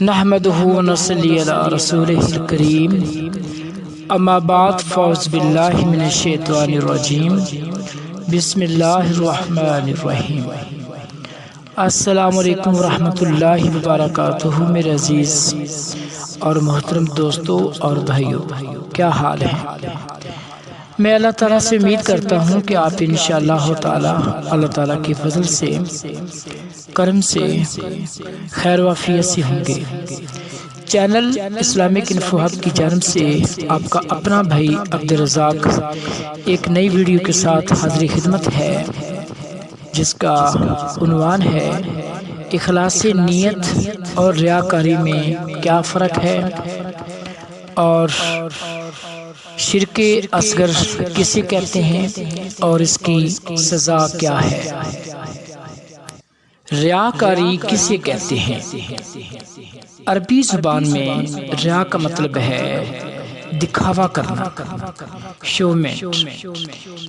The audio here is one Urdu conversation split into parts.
نحمدہ ونصلی علی رسولہ الکریم اما بعد فاعوذ باللہ من الشیطان الرجیم بسم اللہ الرحمن الرحیم۔ السلام علیکم ورحمۃ اللہ وبرکاتہ۔ میرے عزیز اور محترم دوستوں اور بھائیوں، کیا حال ہے؟ میں اللہ تعالیٰ سے امید کرتا ہوں کہ آپ انشاءاللہ تعالیٰ اللہ تعالیٰ کے فضل سے، کرم سے خیر و عافیت سے ہوں گے۔ چینل اسلامک انفو ہب کی جانب سے آپ کا اپنا بھائی عبدالرزاق ایک نئی ویڈیو کے ساتھ حاضر خدمت ہے، جس کا عنوان ہے اخلاص نیت اور ریاکاری میں کیا فرق ہے، اور شرک اصغر کسے کہتے ہیں اور اس کی سزا کیا ہے۔ ریاکاری کسے کہتے ہیں؟ عربی زبان میں ریا کا مطلب ہے دکھاوا کرنا، شومنٹ۔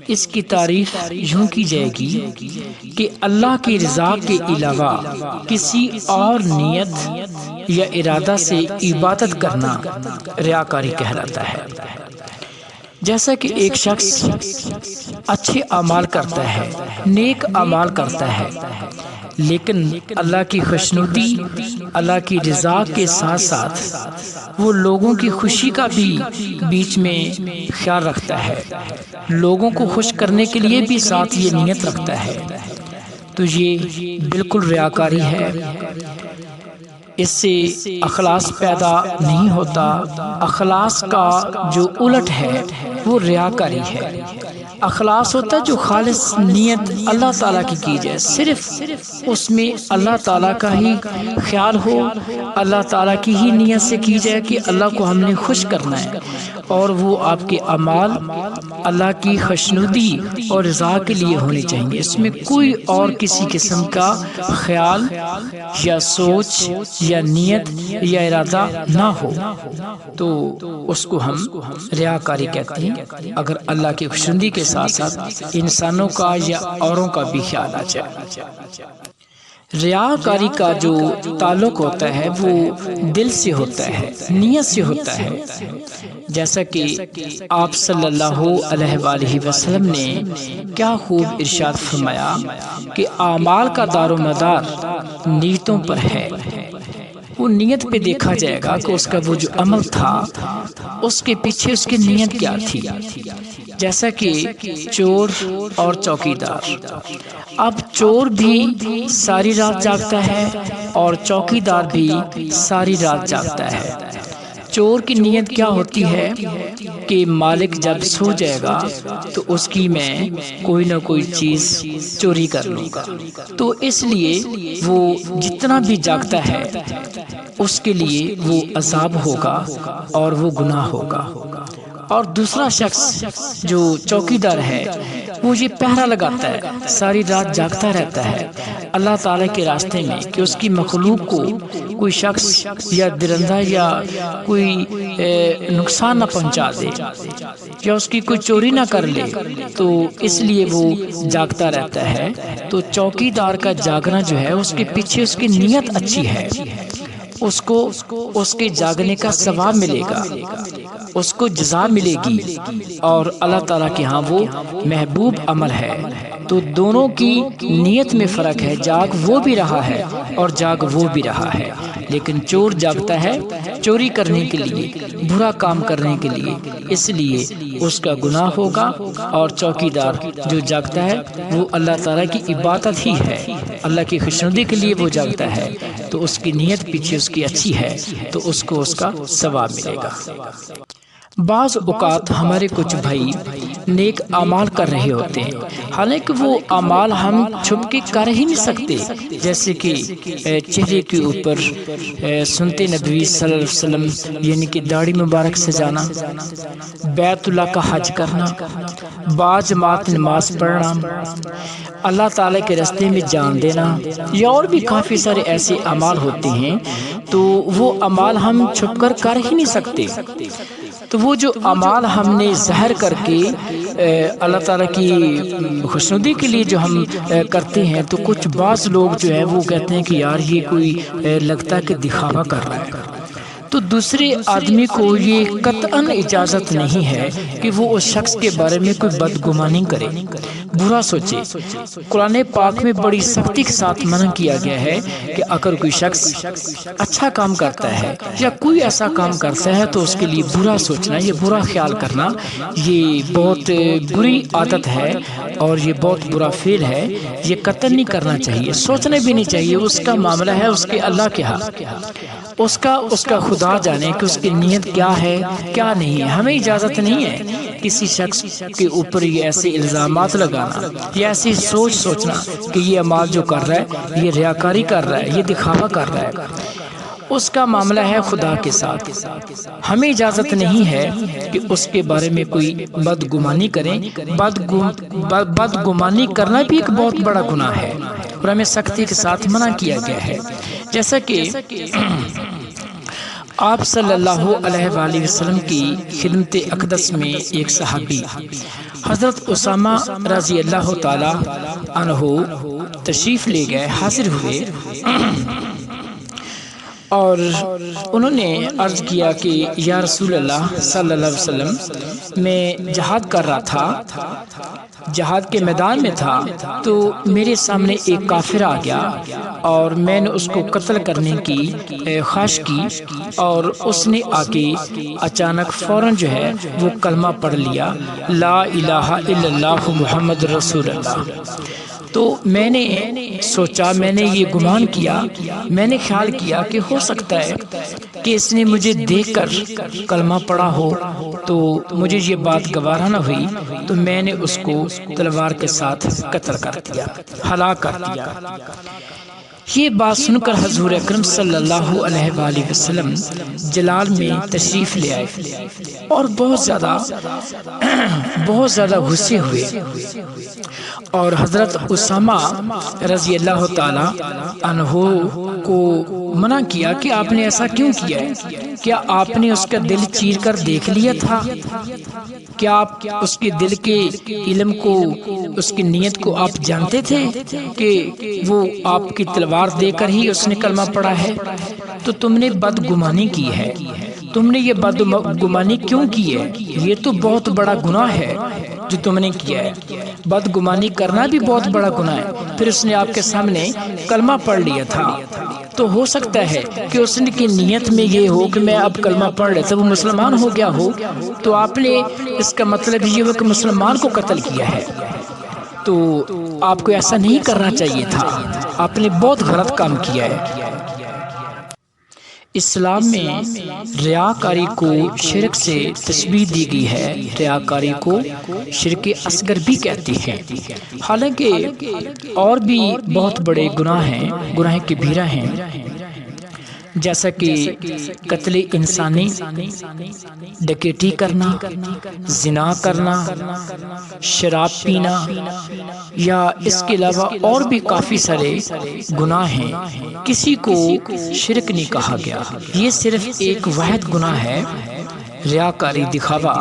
اس کی تعریف یوں کی جائے گی کہ اللہ کی رضا کے علاوہ کسی اور نیت یا ارادہ سے عبادت کرنا ریاکاری کہلاتا ہے۔ جیسا کہ ایک شخص اچھے اعمال کرتا ہے، نیک اعمال کرتا ہے، لیکن اللہ کی خوشنودی، اللہ کی رضا کے ساتھ ساتھ وہ لوگوں کی خوشی کا بھی بیچ میں خیال رکھتا ہے، لوگوں کو خوش کرنے کے لیے بھی ساتھ یہ نیت رکھتا ہے، تو یہ بالکل ریاکاری ہے۔ اس سے اخلاص پیدا نہیں ہوتا۔ اخلاص کا جو الٹ ہے وہ ریاکاری ہے۔ اخلاص ہوتا ہے جو خالص نیت اللہ تعالیٰ کی جائے، صرف اس میں اللہ تعالیٰ کا ہی خیال ہو، اللہ تعالیٰ کی ہی نیت سے کی جائے کہ اللہ کو ہم نے خوش کرنا ہے، اور وہ آپ کے اعمال اللہ کی خوشنودی اور رضا کے لیے ہونے چاہیے۔ اس میں کوئی اور کسی قسم کا خیال یا سوچ یا نیت یا ارادہ نہ ہو، تو اس کو ہم ریاکاری کہتے ہیں۔ اگر اللہ کی خوشنودی کے ساتھ ساتھ انسانوں کا یا اوروں کا بھی خیال آ جائے۔ ریاکاری کا جو تعلق ہوتا ہے وہ دل سے ہوتا ہے، نیت سے ہوتا ہے۔ جیسا کہ آپ صلی اللہ علیہ وآلہ وسلم نے کیا خوب ارشاد فرمایا کہ اعمال کا دار و مدار نیتوں پر ہے۔ وہ نیت پہ دیکھا جائے گا کہ اس کا وہ جو عمل تھا اس کے پیچھے اس کی نیت کیا تھی۔ جیسا کہ چور اور چوکیدار، اب چور بھی ساری رات جاگتا ہے اور چوکیدار بھی ساری رات جاگتا ہے۔ چور کی نیت کیا ہوتی ہے کہ مالک جب سو جائے گا تو اس کی میں کوئی نہ کوئی چیز چوری کر لوں گا، تو اس لیے وہ جتنا بھی جاگتا ہے اس کے لیے وہ عذاب ہوگا اور وہ گناہ ہوگا۔ اور دوسرا شخص جو چوکیدار ہے وہ یہ پہرا لگاتا ہے، ساری رات جاگتا رہتا ہے اللہ تعالیٰ کے راستے میں کہ اس کی مخلوق کو کوئی شخص یا درندہ یا کوئی نقصان نہ پہنچا دے یا اس کی کوئی چوری نہ کر لے، تو اس لیے وہ جاگتا رہتا ہے۔ تو چوکیدار کا جاگنا جو ہے اس کے پیچھے اس کی نیت اچھی ہے، اس کو اس کے جاگنے کا ثواب ملے گا، اس کو جزا ملے گی، اور اللہ تعالیٰ کے ہاں وہ محبوب عمل ہے۔ تو دونوں کی نیت میں فرق ہے، جاگ وہ بھی رہا ہے اور جاگ وہ بھی رہا ہے، لیکن چور جاگتا ہے چوری کرنے کے لیے، برا کام کرنے کے لیے، اس لیے اس کا گناہ ہوگا، اور چوکیدار جو جاگتا ہے وہ اللہ تعالیٰ کی عبادت ہی ہے، اللہ کی خوشنودی کے لیے وہ جاگتا ہے، تو اس کی نیت پیچھے اس کی اچھی ہے تو اس کو اس کا ثواب ملے گا۔ بعض اوقات ہمارے کچھ بھائی نیک اعمال کر رہے ہوتے ہیں، حالانکہ وہ اعمال ہم چھپ کے کر ہی نہیں سکتے، جیسے کہ چہرے کے اوپر سنت نبوی صلی اللہ علیہ وسلم یعنی کہ داڑھی مبارک سجانا، بیت اللہ کا حج کرنا، باجماعت نماز پڑھنا، اللہ تعالیٰ کے راستے میں جان دینا، یا اور بھی کافی سارے ایسے اعمال ہوتے ہیں، تو وہ اعمال ہم چھپ کر ہی نہیں سکتے۔ تو وہ جو اعمال ہم نے ظاہر کر کے اللہ تعالیٰ کی خوشنودی کے لیے جو ہم کرتے ہیں، تو کچھ بعض لوگ جو ہے وہ کہتے ہیں کہ یار یہ کوئی لگتا ہے کہ دکھاوا کر رہا ہے، تو دوسرے آدمی کو یہ قطعاً اجازت نہیں ہے کہ وہ اس شخص کے بارے میں کوئی بدگمانی کرے، برا سوچے۔ قرآن پاک میں بڑی سختی کے ساتھ منع کیا گیا ہے کہ اگر کوئی شخص اچھا کام کرتا ہے یا کوئی ایسا کام کرتا ہے تو اس کے لیے برا سوچنا، یہ برا خیال کرنا، یہ بہت بری عادت ہے اور یہ بہت برا فعل ہے، یہ قطعاً نہیں کرنا چاہیے، سوچنا بھی نہیں چاہیے۔ اس کا معاملہ ہے اس کے اللہ کے ہاں، اس کا خدا جانے کہ اس کی نیت کیا ہے کیا نہیں ہے۔ ہمیں اجازت نہیں ہے کسی شخص کے اوپر یہ ایسے الزامات لگانا یا ایسی سوچنا کہ یہ اعمال جو کر رہا ہے یہ ریاکاری کر رہا ہے، یہ دکھاوا کر رہا ہے۔ اس کا معاملہ ہے خدا کے ساتھ، ہمیں اجازت نہیں ہے کہ اس کے بارے میں کوئی بدگمانی کریں۔ بدگمانی کرنا بھی ایک بہت بڑا گناہ ہے اور ہمیں سختی کے ساتھ منع کیا گیا ہے۔ جیسا کہ آپ صلی اللہ علیہ وآلہ وسلم کی خدمت اقدس میں ایک صحابی حضرت اسامہ رضی اللہ تعالی عنہ تشریف لے گئے، حاضر ہوئے اور انہوں نے عرض کیا کہ یا رسول اللہ صلی اللہ علیہ وسلم، میں جہاد کر رہا تھا، جہاد کے میدان میں تھا، تو میرے سامنے ایک کافر آ گیا اور میں نے اس کو قتل کرنے کی خواہش کی، اور اس نے آ کے اچانک فوراً جو ہے وہ کلمہ پڑھ لیا، لا الہ الا اللہ محمد رسول اللہ۔ تو میں نے سوچا، میں نے یہ گمان کیا، میں نے خیال کیا کہ ہو سکتا ہے کہ اس نے مجھے دیکھ کر کلمہ پڑھا ہو، تو مجھے یہ بات گوارا نہ ہوئی، تو میں نے اس کو تلوار کے ساتھ قتل کر دیا، ہلاک کر دیا۔ یہ بات سن کر حضور اکرم صلی اللہ علیہ وآلہ وسلم جلال میں تشریف لے آئے اور بہت زیادہ غصے ہوئے، اور حضرت اسامہ رضی اللہ تعالی عنہ کو منع کیا کہ آپ نے ایسا کیوں کیا ہے؟ کیا آپ نے اس کا دل چیر کر دیکھ لیا تھا؟ کیا آپ اس کے دل کے علم کو، اس کی نیت کو آپ جانتے تھے کہ وہ آپ کی تلوار دے کر ہی اس نے کلمہ پڑھا ہے؟ تو تم نے بدگمانی کی ہے، تم نے یہ بدگمانی کیوں کی ہے؟ یہ تو بہت بڑا گناہ ہے جو تم نے کیا ہے، بدگمانی کرنا بھی بہت بڑا گناہ ہے۔ پھر اس نے آپ کے سامنے کلمہ پڑھ لیا تھا، تو ہو سکتا ہے کہ اس نے کی نیت میں یہ ہو کہ میں اب کلمہ پڑھ رہا تھا، وہ مسلمان ہو گیا ہو، تو آپ نے اس کا مطلب یہ ہو کہ مسلمان کو قتل کیا ہے۔ تو آپ کو ایسا نہیں کرنا چاہیے تھا، آپ نے بہت غلط کام کیا ہے۔ اسلام میں ریاکاری کو شرک سے تشبیہ دی گئی ہے، ریاکاری کو شرک اصغر بھی کہتے ہیں، حالانکہ اور بھی بہت بڑے گناہ ہیں، گناہ کبیرہ ہیں، جیسا کہ قتل انسانی، ڈکیتی کرنا، زنا کرنا، شراب پینا، یا اس کے علاوہ اور بھی کافی سارے گناہ ہیں۔ کسی کو شرک نہیں کہا گیا، یہ صرف ایک واحد گناہ ہے، ریاکاری، دکھاوا،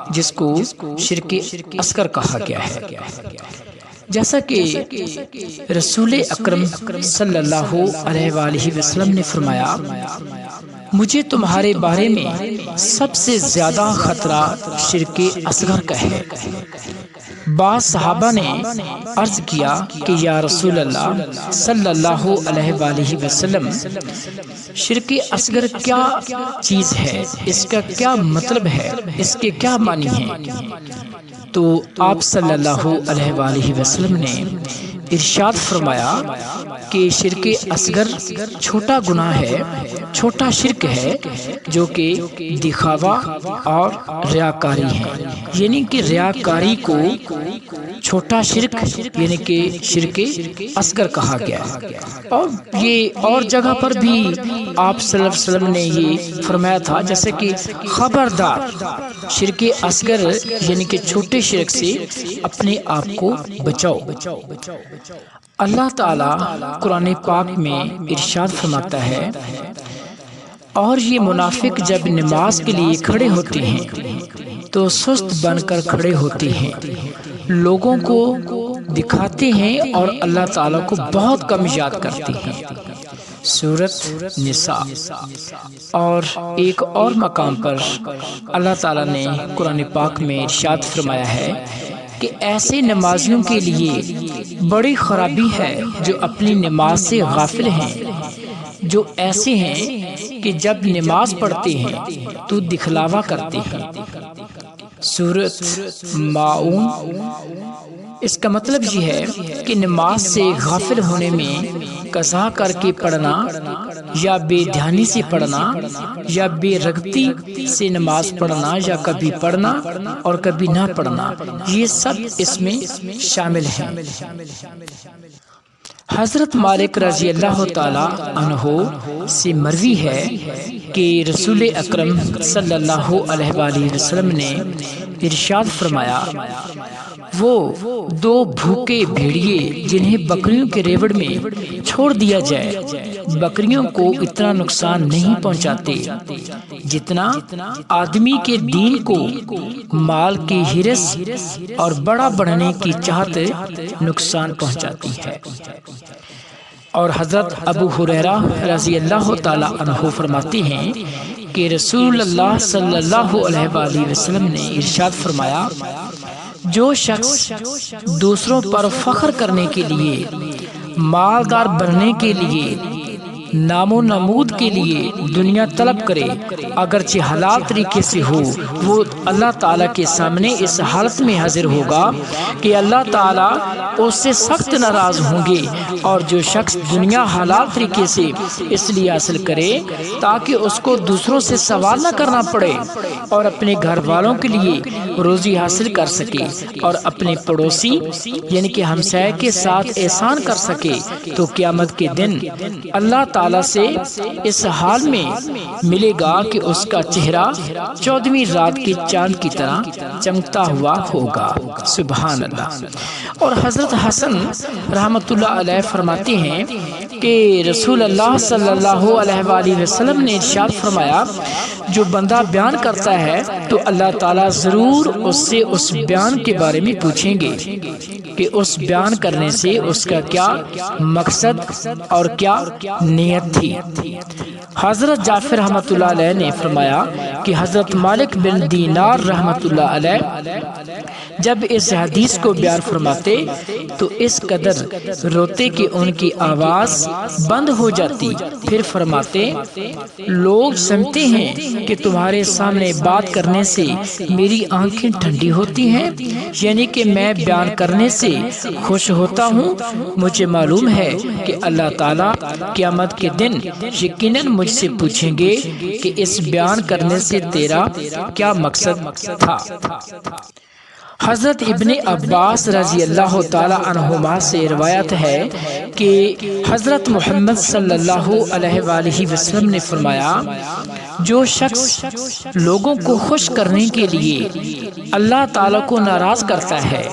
جس کو شرک اصغر کہا گیا ہے۔ جیسا کہ رسول اکرم صلی اللہ علیہ وآلہ وسلم نے فرمایا، مجھے تمہارے بارے میں سب سے زیادہ خطرہ شرک اصغر کا ہے۔ بعض صحابہ نے عرض کیا کہ یا رسول اللہ صلی اللہ علیہ وآلہ وسلم، شرک اصغر کیا چیز ہے، اس کا کیا مطلب ہے، اس کے کیا معنی ہیں؟ تو آپ صلی اللہ علیہ وآلہ وسلم نے ارشاد فرمایا کہ شرک اصغر چھوٹا گناہ ہے، چھوٹا شرک ہے، جو کہ دکھاوا اور ریاکاری ہے، یعنی کہ ریاکاری کو چھوٹا شرک یعنی کہ شرک اصغر کہا گیا ہے۔ اور یہ اور جگہ پر بھی آپ صلی اللہ علیہ وسلم نے یہ فرمایا تھا، جیسے کہ خبردار شرک اصغر یعنی کہ چھوٹے شرک سے اپنے آپ کو بچاؤ۔ اللہ تعالی قرآن پاک میں ارشاد فرماتا ہے، اور یہ منافق جب نماز کے لیے کھڑے ہوتے ہیں تو سست بن کر کھڑے ہوتے ہیں، لوگوں کو دکھاتے ہیں اور اللہ تعالیٰ کو بہت کم یاد کرتے ہیں۔ سورۃ نساء۔ اور ایک اور مقام پر اللہ تعالیٰ نے قرآن پاک میں ارشاد فرمایا ہے کہ ایسے نمازیوں کے لیے بڑی خرابی ہے جو اپنی نماز سے غافل ہیں، جو ایسے ہیں کہ جب نماز پڑھتے ہیں تو دکھلاوا کرتے ہیں۔ سورۃ ماعون۔ اس کا مطلب یہ ہے کہ نماز سے غافل ہونے میں قضا کر کے پڑھنا، یا بے دھیانی سے پڑھنا، یا بے رغبتی سے نماز پڑھنا، یا کبھی پڑھنا اور کبھی نہ پڑھنا، یہ سب اس میں شامل ہیں۔ حضرت مالک رضی اللہ تعالی عنہ سے مروی ہے کہ رسول اکرم صلی اللہ علیہ وآلہ وسلم نے ارشاد فرمایا، وہ دو بھوکے بھیڑیے جنہیں بکریوں کے ریوڑ میں چھوڑ دیا جائے بکریوں کو اتنا نقصان نہیں پہنچاتے جتنا آدمی کے دین کو مال کی ہرس اور بڑا بڑھنے کی چاہت نقصان پہنچاتی ہے۔ اور حضرت ابو ہریرہ رضی اللہ تعالی عنہ فرماتے ہیں کہ رسول اللہ صلی اللہ علیہ وآلہ وسلم نے ارشاد فرمایا، جو شخص دوسروں پر فخر کرنے کے لیے، مالدار بننے کے لیے، نام و نمود کے لیے دنیا طلب کرے، اگرچہ حلال طریقے سے ہو، وہ اللہ تعالیٰ کے سامنے اس حالت میں حاضر ہوگا کہ اللہ تعالیٰ اس سے سخت ناراض ہوں گے۔ اور جو شخص دنیا حلال طریقے سے اس لیے حاصل کرے تاکہ اس کو دوسروں سے سوال نہ کرنا پڑے اور اپنے گھر والوں کے لیے روزی حاصل کر سکے اور اپنے پڑوسی یعنی کہ ہمسائے کے ساتھ احسان کر سکے، تو قیامت کے دن اللہ تعالیٰ سے اس حال میں ملے گا کہ اس کا چہرہ 14ویں رات کے چاند کی طرح چمکتا ہوا ہوگا۔ سبحان اللہ۔ اور حضرت حسن رحمۃ اللہ علیہ فرماتے ہیں کہ رسول اللہ صلی اللہ علیہ وآلہ وسلم نے ارشاد فرمایا، جو بندہ بیان کرتا ہے تو اللہ تعالیٰ ضرور اس سے اس بیان کے بارے میں پوچھیں گے کہ اس بیان کرنے سے اس کا کیا مقصد اور کیا نیت تھی۔ حضرت جعفر رحمۃ اللہ علیہ نے فرمایا کہ حضرت مالک بن دینار رحمۃ اللہ علیہ جب اس حدیث کو بیان فرماتے تو اس قدر روتے کہ ان کی آواز بند ہو جاتی، پھر فرماتے، لوگ سمجھتے ہیں کہ تمہارے سامنے بات کرنے سے میری آنکھیں ٹھنڈی ہوتی ہیں، یعنی کہ میں بیان کرنے سے خوش ہوتا ہوں۔ مجھے معلوم ہے کہ اللہ تعالیٰ قیامت کے دن یقیناً مجھ سے پوچھیں گے کہ اس بیان کرنے سے تیرا کیا مقصد تھا۔ حضرت ابن عباس رضی اللہ تعالی عنہما سے روایت ہے کہ حضرت محمد صلی اللہ علیہ وآلہ وسلم نے فرمایا، جو شخص لوگوں کو خوش کرنے کے لیے اللہ تعالیٰ کو ناراض کرتا ہے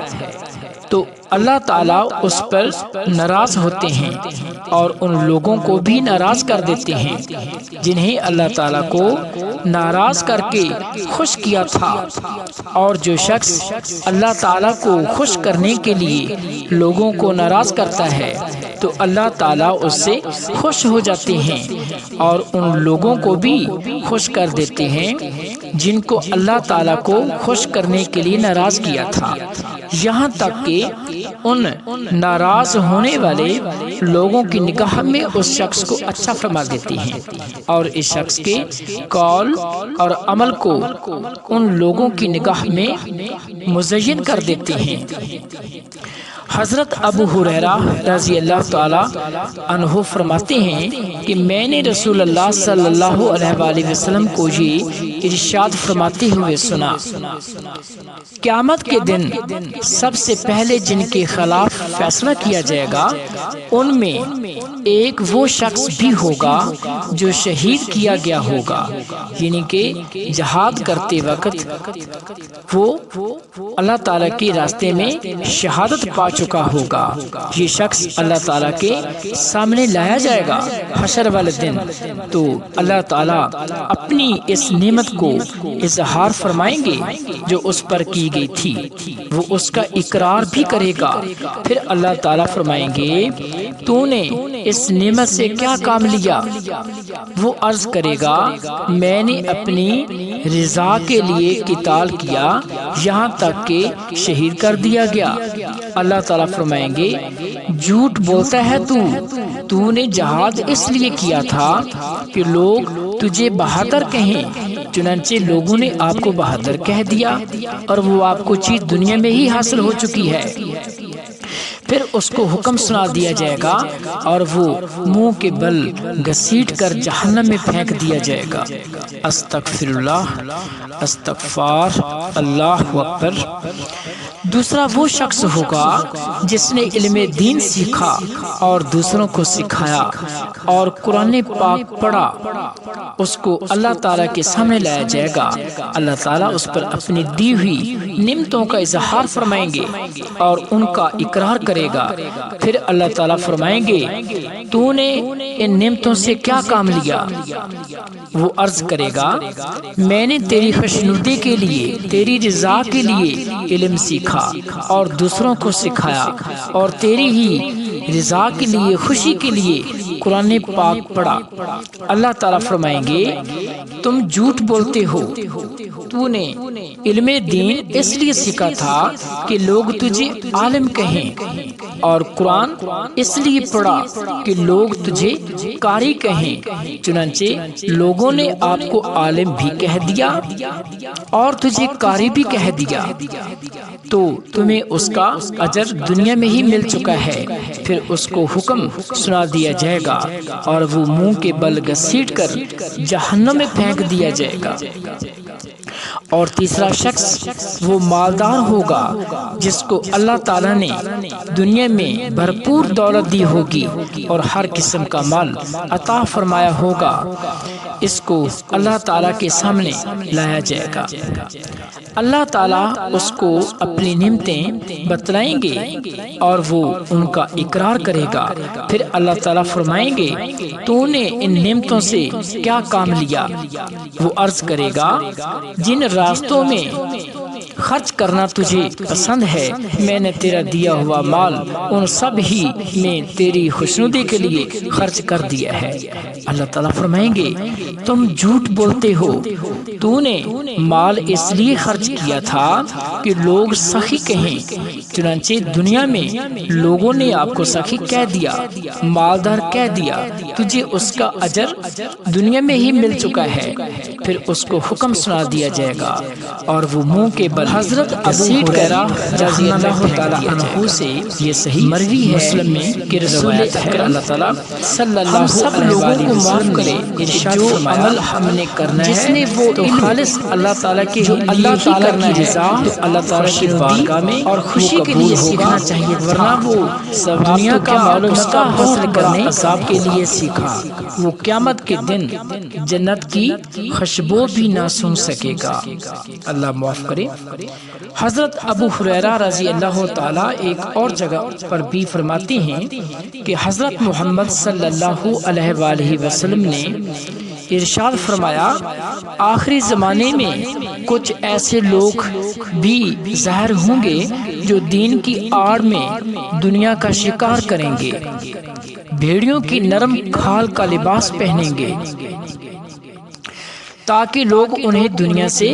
تو اللہ تعالیٰ اس پر ناراض ہوتے ہیں اور ان لوگوں کو بھی ناراض کر دیتے ہیں جنہیں اللہ تعالیٰ کو ناراض کر کے خوش کیا تھا۔ اور جو شخص اللہ تعالیٰ کو خوش کرنے کے لیے لوگوں کو ناراض کرتا ہے تو اللہ تعالیٰ اس سے خوش ہو جاتے ہیں اور ان لوگوں کو بھی خوش کر دیتے ہیں جن کو اللہ تعالیٰ کو خوش کرنے کے لیے ناراض کیا تھا، یہاں تک کہ ان ناراض ہونے والے لوگوں کی نگاہ میں اس شخص کو اچھا فرما دیتی ہیں اور اس شخص کے قول اور عمل کو ان لوگوں کی نگاہ میں مزین کر دیتے ہیں۔ حضرت ابو ہریرہ رضی اللہ تعالی عنہ فرماتے ہیں کہ میں نے رسول اللہ صلی اللہ علیہ وآلہ وسلم کو یہ ارشاد فرماتے ہوئے سنا، قیامت کے دن سب سے پہلے جن کے خلاف فیصلہ کیا جائے گا ان میں ایک وہ شخص بھی ہوگا جو شہید کیا گیا ہوگا، یعنی کہ جہاد کرتے وقت وہ اللہ تعالیٰ کے راستے میں شہادت پا چکا ہوگا۔ یہ شخص اللہ تعالیٰ کے سامنے لایا جائے گا حشر والے دن، تو اللہ تعالیٰ اپنی اس نعمت کو اظہار فرمائیں گے جو اس پر کی گئی تھی، وہ اس کا اقرار بھی کرے گا۔ پھر اللہ تعالیٰ فرمائیں گے تو نے اس نعمت سے کیا کام لیا؟ وہ عرض کرے گا میں نے اپنی رضا کے لیے قتال کیا یہاں تک کہ شہید کر دیا گیا۔ اللہ تعالیٰ فرمائیں گے جھوٹ بولتا ہے تو نے جہاد اس لیے کیا تھا کہ لوگ تجھے بہادر کہیں، چنانچہ لوگوں نے آپ کو بہادر کہہ دیا اور وہ آپ کو چیز دنیا میں ہی حاصل ہو چکی ہے۔ پھر اس کو حکم سنا دیا جائے گا اور وہ منہ کے بل گھسیٹ کر جہنم میں پھینک دیا جائے گا۔ استغفر اللہ، استغفار اللہ اکبر۔ دوسرا وہ شخص ہوگا جس نے علم دین سیکھا اور دوسروں کو سکھایا اور قرآن پاک پڑھا، اس کو اللہ تعالیٰ کے سامنے لایا جائے گا۔ اللہ تعالیٰ اس پر اپنی دی ہوئی نعمتوں کا اظہار فرمائیں گے اور ان کا اقرار کرے گا۔ پھر اللہ تعالیٰ فرمائیں گے تو نے ان نعمتوں سے کیا کام لیا؟ وہ عرض کرے گا میں نے تیری خوشنودی کے لیے، تیری رضا کے لیے علم سیکھا اور دوسروں کو سکھایا اور تیری ہی رضا کے لیے، خوشی کے لیے قرآن پاک پڑھا۔ اللہ تعالیٰ فرمائیں گے تم جھوٹ بولتے ہو، تو نے علم دین اس لیے سیکھا تھا کہ لوگ تجھے عالم کہیں اور قرآن اس لیے پڑھا کہ لوگ تجھے قاری کہیں، چنانچہ لوگوں نے آپ کو عالم بھی کہہ دیا اور تجھے قاری بھی کہہ دیا، تو تمہیں اس کا اجر دنیا میں ہی مل چکا ہے۔ پھر اس کو حکم سنا دیا جائے گا اور وہ منہ کے بل گھسیٹ کر جہنم میں پھینک دیا جائے گا۔ اور تیسرا شخص وہ مالدار ہوگا جس کو اللہ تعالیٰ نے دنیا میں بھرپور دولت دی ہوگی اور ہر قسم کا مال عطا فرمایا ہوگا۔ اس کو اللہ تعالیٰ کے سامنے لایا جائے گا۔ اللہ تعالیٰ اس کو اپنی نعمتیں بتلائیں گے اور وہ ان کا اقرار کرے گا۔ پھر اللہ تعالیٰ فرمائیں گے تو نے ان نعمتوں سے کیا کام لیا؟ وہ عرض کرے گا جن راستوں میں خرچ کرنا تجھے پسند ہے میں نے تیرا دیا ہوا مال ان سب ہی میں تیری خوشنودی کے لیے خرچ کر دیا ہے۔ اللہ تعالیٰ فرمائیں گے تم جھوٹ بولتے ہو، تو نے مال اس لیے خرچ کیا تھا کہ لوگ سخی کہیں، چنانچہ دنیا میں لوگوں نے آپ کو سخی کہہ دیا، مالدار کہہ دیا، تجھے اس کا اجر دنیا میں ہی مل چکا ہے۔ پھر اس کو حکم سنا دیا جائے گا اور وہ منہ کے بل حضرت ابو ہریرہ رضی اللہ تعالیٰ عنہ سے یہ صحیح مروی ہے مسلم میں کہ رسول اکرم اللہ تعالیٰ صلی اللہ سب لوگوں کو معاف کرے، جو عمل ہم نے کرنا ہے جس نے وہ تو خالص اللہ تعالیٰ کی اللہ تعالیٰ کی رضا تو اللہ تعالیٰ کی بارگاہ میں اور خوشی کے لیے سیکھنا چاہیے، ورنہ وہ دنیا کا مال و متا حاصل کرنے عذاب کے لیے سیکھا، وہ قیامت کے دن جنت کی خوشبو بھی نہ سن سکے گا۔ اللہ معاف کرے۔ حضرت ابو ہریرہ رضی اللہ تعالیٰ ایک اور جگہ پر بھی فرماتے ہیں کہ حضرت محمد صلی اللہ علیہ وآلہ وسلم نے ارشاد فرمایا آخری زمانے میں کچھ ایسے لوگ بھی ظاہر ہوں گے جو دین کی آڑ میں دنیا کا شکار کریں گے، بھیڑیوں کی نرم کھال کا لباس پہنیں گے تاکہ لوگ انہیں دنیا سے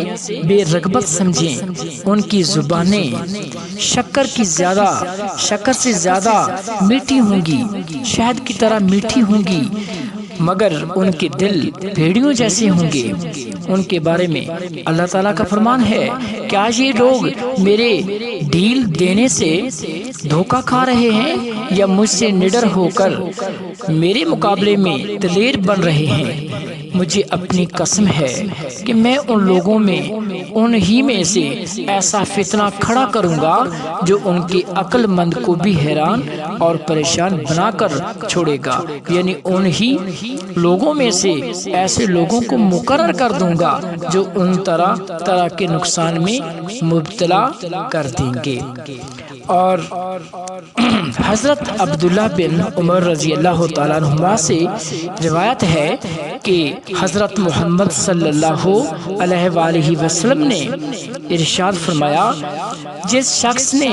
بے رغبت سمجھیں، ان کی زبانیں شکر سے زیادہ میٹھی ہوں گی، شہد کی طرح میٹھی ہوں گی، مگر ان کے دل بھیڑیوں جیسے ہوں گے۔ ان کے بارے میں اللہ تعالیٰ کا فرمان ہے کیا یہ لوگ میرے ڈھیل دینے سے دھوکہ کھا رہے ہیں یا مجھ سے نڈر ہو کر میرے مقابلے میں دلیر بن رہے ہیں؟ مجھے اپنی قسم ہے کہ میں ان لوگوں میں انہی میں سے ایسا فتنہ کھڑا کروں گا جو ان کی عقل مند کو بھی حیران اور پریشان بنا کر چھوڑے گا، یعنی انہی لوگوں میں سے ایسے لوگوں کو مقرر کر دوں گا جو ان طرح طرح کے نقصان میں مبتلا کر دیں گے۔ اور حضرت عبداللہ بن عمر رضی اللہ تعالیٰ عنہما سے روایت ہے کہ حضرت محمد صلی اللہ علیہ وآلہ وسلم نے ارشاد فرمایا، جس شخص نے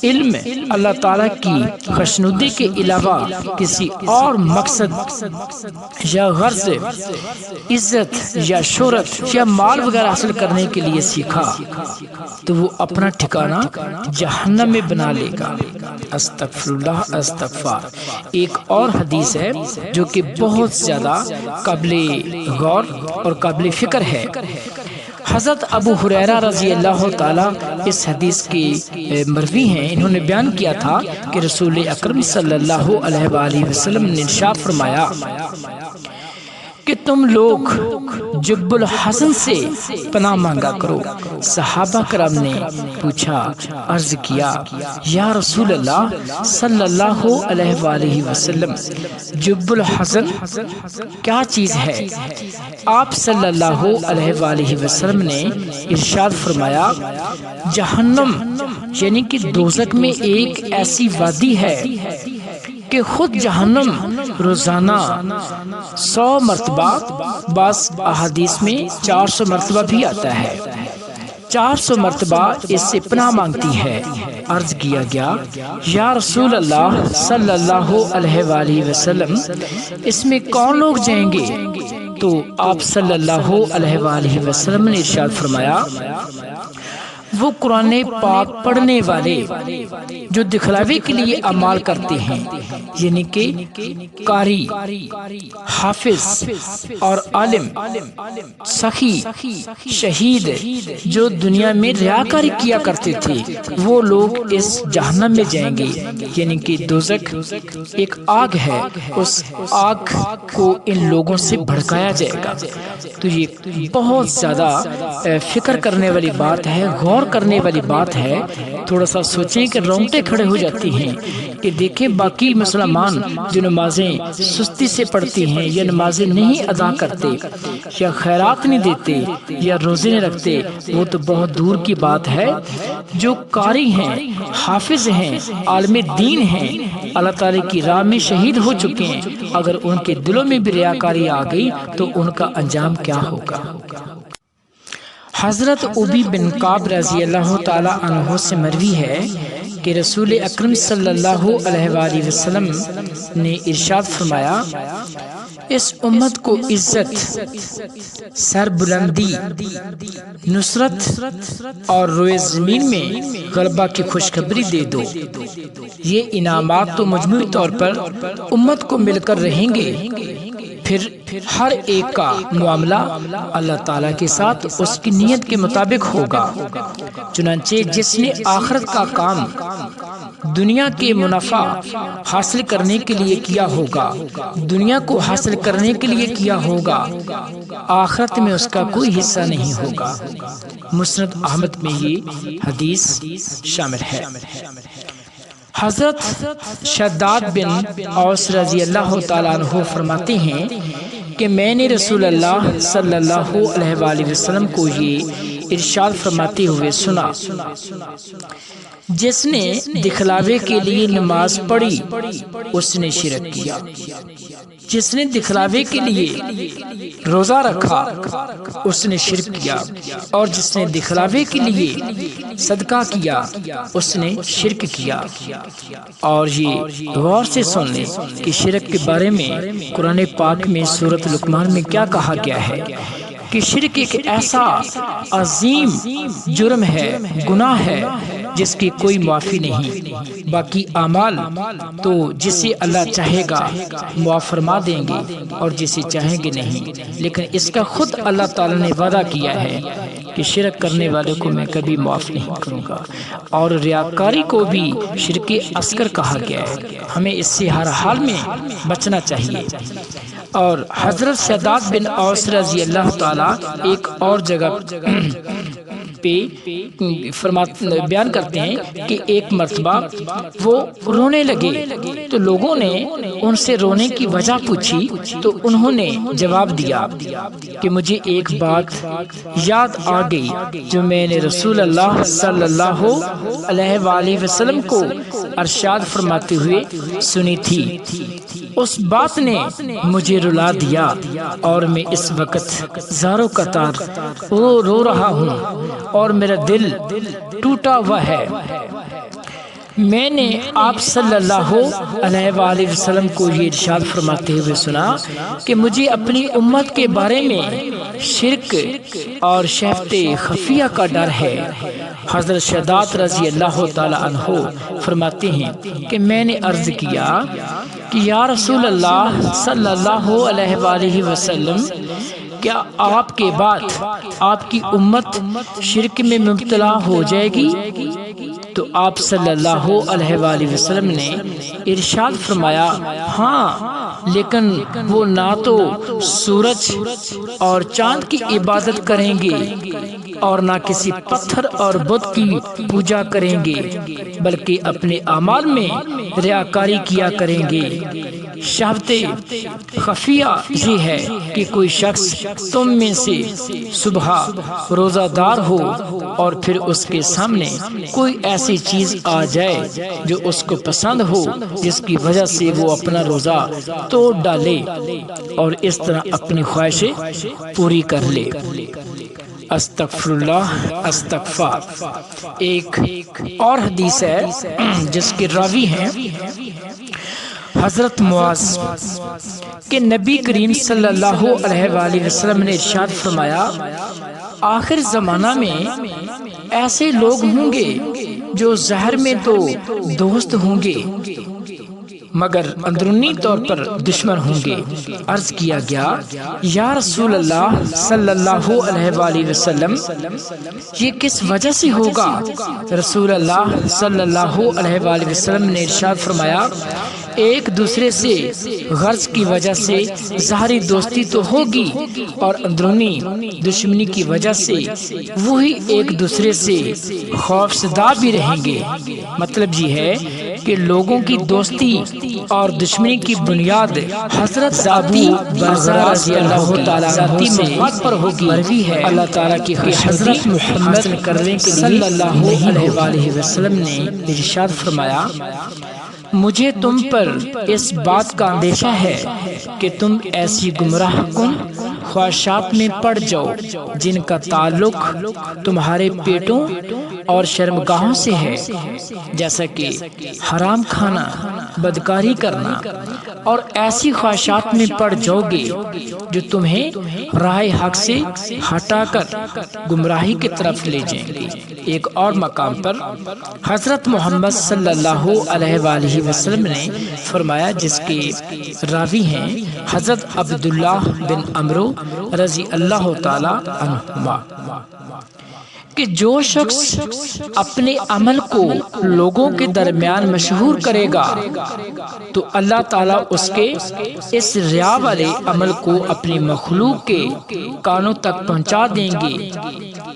علم اللہ تعالیٰ کی خوشنودی کے علاوہ کسی اور مقصد یا غرض، عزت یا شہرت یا مال وغیرہ حاصل کرنے کے لیے سیکھا تو وہ اپنا ٹھکانہ جہنم میں بنا لے گا۔ استغفر اللہ استغفار۔ ایک اور حدیث ہے جو کہ بہت زیادہ قابل غور اور قابل فکر ہے۔ حضرت ابو ہریرہ رضی اللہ تعالیٰ اس حدیث کے مروی ہیں، انہوں نے بیان کیا تھا کہ رسول اکرم صلی اللہ علیہ وآلہ وسلم نے ارشاد فرمایا کہ تم لوگ جب الحسن سے پناہ مانگا کرو۔ صحابہ کرام نے پوچھا، عرض کیا، یا رسول اللہ صلی اللہ علیہ وآلہ وسلم، جب الحسن کیا چیز ہے؟ آپ صلی اللہ علیہ وآلہ وسلم نے ارشاد فرمایا، جہنم یعنی کہ دوزخ میں ایک ایسی وادی ہے کہ خود جہنم روزانہ 100 مرتبہ، بعض احادیث میں 400 مرتبہ بھی آتا ہے، 400 مرتبہ اس سے پناہ مانگتی ہے۔ عرض کیا گیا، یا رسول اللہ صلی اللہ علیہ وآلہ وسلم، اس میں کون لوگ جائیں گے؟ تو آپ صلی اللہ علیہ وآلہ وسلم نے ارشاد فرمایا، وہ قرآن پاک پڑھنے والے جو دکھلاوے کے لیے اعمال کرتے ہیں، یعنی کہ قاری، حافظ اور عالم، سخی، شہید جو دنیا میں ریاکاری کیا کرتے تھے، وہ لوگ اس جہنم میں جائیں گے۔ یعنی کہ دوزخ ایک آگ ہے، اس آگ کو ان لوگوں سے بھڑکایا جائے گا۔ تو یہ بہت زیادہ فکر کرنے والی بات ہے، غور کرنے والی بات ہے۔ تھوڑا سا سوچیں کہ رونگٹے کھڑے ہو جاتی ہیں کہ دیکھیں باقی مسلمان جو نمازیں سستی سے پڑھتی ہیں یا نمازیں نہیں ادا کرتے یا خیرات نہیں دیتے یا روزے نہیں رکھتے، وہ تو بہت دور کی بات ہے۔ جو قاری ہیں، حافظ ہیں، عالم دین ہیں، اللہ تعالی کی راہ میں شہید ہو چکے ہیں، اگر ان کے دلوں میں بھی ریاکاری آ گئی تو ان کا انجام کیا ہوگا؟ حضرت ابی بن کعب رضی اللہ تعالی عنہ سے مروی ہے کہ رسول اکرم صلی اللہ علیہ وآلہ وسلم نے ارشاد فرمایا، اس امت کو عزت، سربلندی، نصرت اور روئے زمین میں غلبہ کی خوشخبری دے دو۔ یہ انعامات تو مجموعی طور پر امت کو مل کر رہیں گے، پھر ہر ایک کا معاملہ اللہ تعالیٰ کے ساتھ اس کی نیت کے مطابق ہوگا۔ چنانچہ جس نے آخرت کا کام دنیا کے منافع حاصل کرنے کے لیے کیا ہوگا، دنیا کو حاصل کرنے کے لیے کیا ہوگا، آخرت میں اس کا کوئی حصہ نہیں ہوگا۔ مسند احمد میں یہ حدیث شامل ہے۔ حضرت شداد بن اوس رضی اللہ تعالیٰ عنہ فرماتے ہیں کہ میں نے رسول اللہ صلی اللہ علیہ وآلہ وسلم کو یہ ارشاد فرماتے ہوئے سنا، جس نے دکھلاوے کے لیے نماز پڑھی اس نے شرک کیا، جس نے دکھلاوے کے لیے روزہ رکھا اس نے شرک کیا، اور جس نے دکھلاوے کے لیے صدقہ کیا اس نے شرک کیا۔ اور یہ غور سے سن لیں کہ شرک کے بارے میں قرآن پاک میں سورۃ لقمان میں کیا کہا گیا ہے کہ شرک ایک ایسا عظیم جرم ہے، گناہ ہے جس کی کوئی معافی نہیں۔ باقی اعمال تو جسے اللہ چاہے گا معاف فرما دیں گے اور جسے چاہیں گے نہیں، لیکن اس کا خود اللہ تعالی نے وعدہ کیا ہے کہ شرک کرنے والے کو میں کبھی معاف نہیں کروں گا، اور ریاکاری کو بھی شرک اصغر کہا گیا ہے، ہمیں اس سے ہر حال میں بچنا چاہیے۔ اور حضرت شداد بن اوس رضی اللہ تعالیٰ ایک اور جگہ پہ بیان کرتے ہیں کہ ایک مرتبہ وہ رونے لگے تو لوگوں نے ان سے رونے کی وجہ پوچھی تو انہوں نے جواب دیا کہ مجھے ایک بات یاد آ گئی جو میں نے رسول اللہ صلی اللہ علیہ وآلہ وسلم کو ارشاد فرماتے ہوئے سنی تھی، اس بات نے مجھے رلا دیا اور میں اس وقت زاروں قطار رو رہا ہوں اور میرا دل ٹوٹا ہوا ہے۔ میں نے آپ صلی اللہ علیہ وآلہ وسلم کو یہ ارشاد فرماتے ہوئے سنا کہ مجھے اپنی امت کے بارے میں شرک اور شہوت خفیہ کا ڈر ہے۔ حضرت شداد رضی اللہ تعالی عنہ فرماتے ہیں کہ میں نے عرض کیا کہ یا رسول اللہ صلی اللہ علیہ وآلہ وسلم، کیا آپ کے بعد آپ کی امت شرک میں مبتلا ہو جائے گی؟ تو آپ صلی اللہ علیہ وآلہ وسلم نے ارشاد فرمایا، ہاں، لیکن وہ نہ تو سورج اور چاند کی عبادت کریں گے اور نہ کسی پتھر اور بت کی پوجا کریں گے، بلکہ اپنے اعمال میں ریاکاری کیا کریں گے۔ شہوت خفیہ یہ ہے کہ کوئی شخص تم میں سے صبح روزہ دار ہو اور پھر اس کے سامنے کوئی ایسی چیز آ جائے جو اس کو پسند ہو، جس کی وجہ سے وہ اپنا روزہ توڑ ڈالے اور اس طرح اپنی خواہشیں پوری کر لے۔ استغفر اللہ استغفار۔ ایک اور حدیث ہے جس کے راوی ہیں حضرت معاذ کہ نبی کریم صلی اللہ علیہ وآلہ وسلم نے ارشاد فرمایا، آخر زمانہ میں ایسے لوگ ہوں گے جو ظاہر میں تو دوست ہوں گے مگر اندرونی طور پر دشمن ہوں گے۔ عرض کیا گیا، یا رسول اللہ صلی اللہ علیہ وآلہ وسلم، یہ کس وجہ سے ہوگا؟ رسول اللہ صلی اللہ علیہ وآلہ وسلم نے ارشاد فرمایا، ایک دوسرے سے غرض کی وجہ سے ظاہری دوستی تو ہوگی اور اندرونی دشمنی کی وجہ سے وہی ایک دوسرے سے خوف زدہ بھی رہیں گے۔ مطلب یہ ہے کہ لوگوں کی دوستی اور دشمنی کی بنیاد حضرت ابو برزہ رضی اللہ تعالیٰ ذاتی محبت پر ہوگی۔ مروی ہے اللہ تعالیٰ کی حضرت محمد کرنے کے لیے صلی اللہ علیہ وآلہ وسلم نے ارشاد فرمایا، مجھے تم پر اس بات کا اندیشہ ہے کہ تم ایسی گمراہ کن خواہشات میں پڑ جاؤ جن کا تعلق تمہارے پیٹوں اور شرمگاہوں سے ہے، جیسا کہ حرام کھانا، بدکاری کرنا، اور ایسی خواہشات میں پڑ جاؤ گے جو تمہیں راہ حق سے ہٹا کر گمراہی کی طرف لے جائیں گے۔ ایک اور مقام پر حضرت محمد صلی اللہ علیہ وآلہ وسلم نے فرمایا، جس کے راوی ہیں حضرت عبداللہ بن عمرو رضی اللہ تعالی عنہما، کہ جو شخص اپنے عمل کو لوگوں کے درمیان مشہور کرے گا تو اللہ تعالیٰ اس کے اس ریا والے عمل کو اپنی مخلوق کے کانوں تک پہنچا دیں گے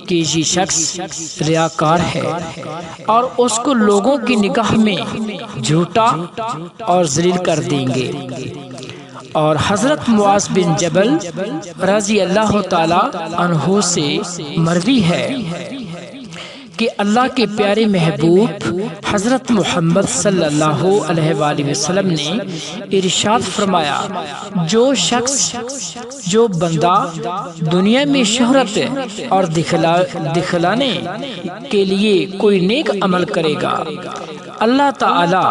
کہ یہ شخص ریاکار ہے، اور اس کو لوگوں کی نگاہ میں جھوٹا اور ذلیل کر دیں گے۔ اور حضرت معاذ بن جبل رضی اللہ تعالی عنہ سے مروی ہے کہ اللہ کے پیارے محبوب حضرت محمد صلی اللہ علیہ وآلہ وسلم نے ارشاد فرمایا، جو بندہ دنیا میں شہرت اور دکھلانے کے لیے کوئی نیک عمل کرے گا، اللہ تعالی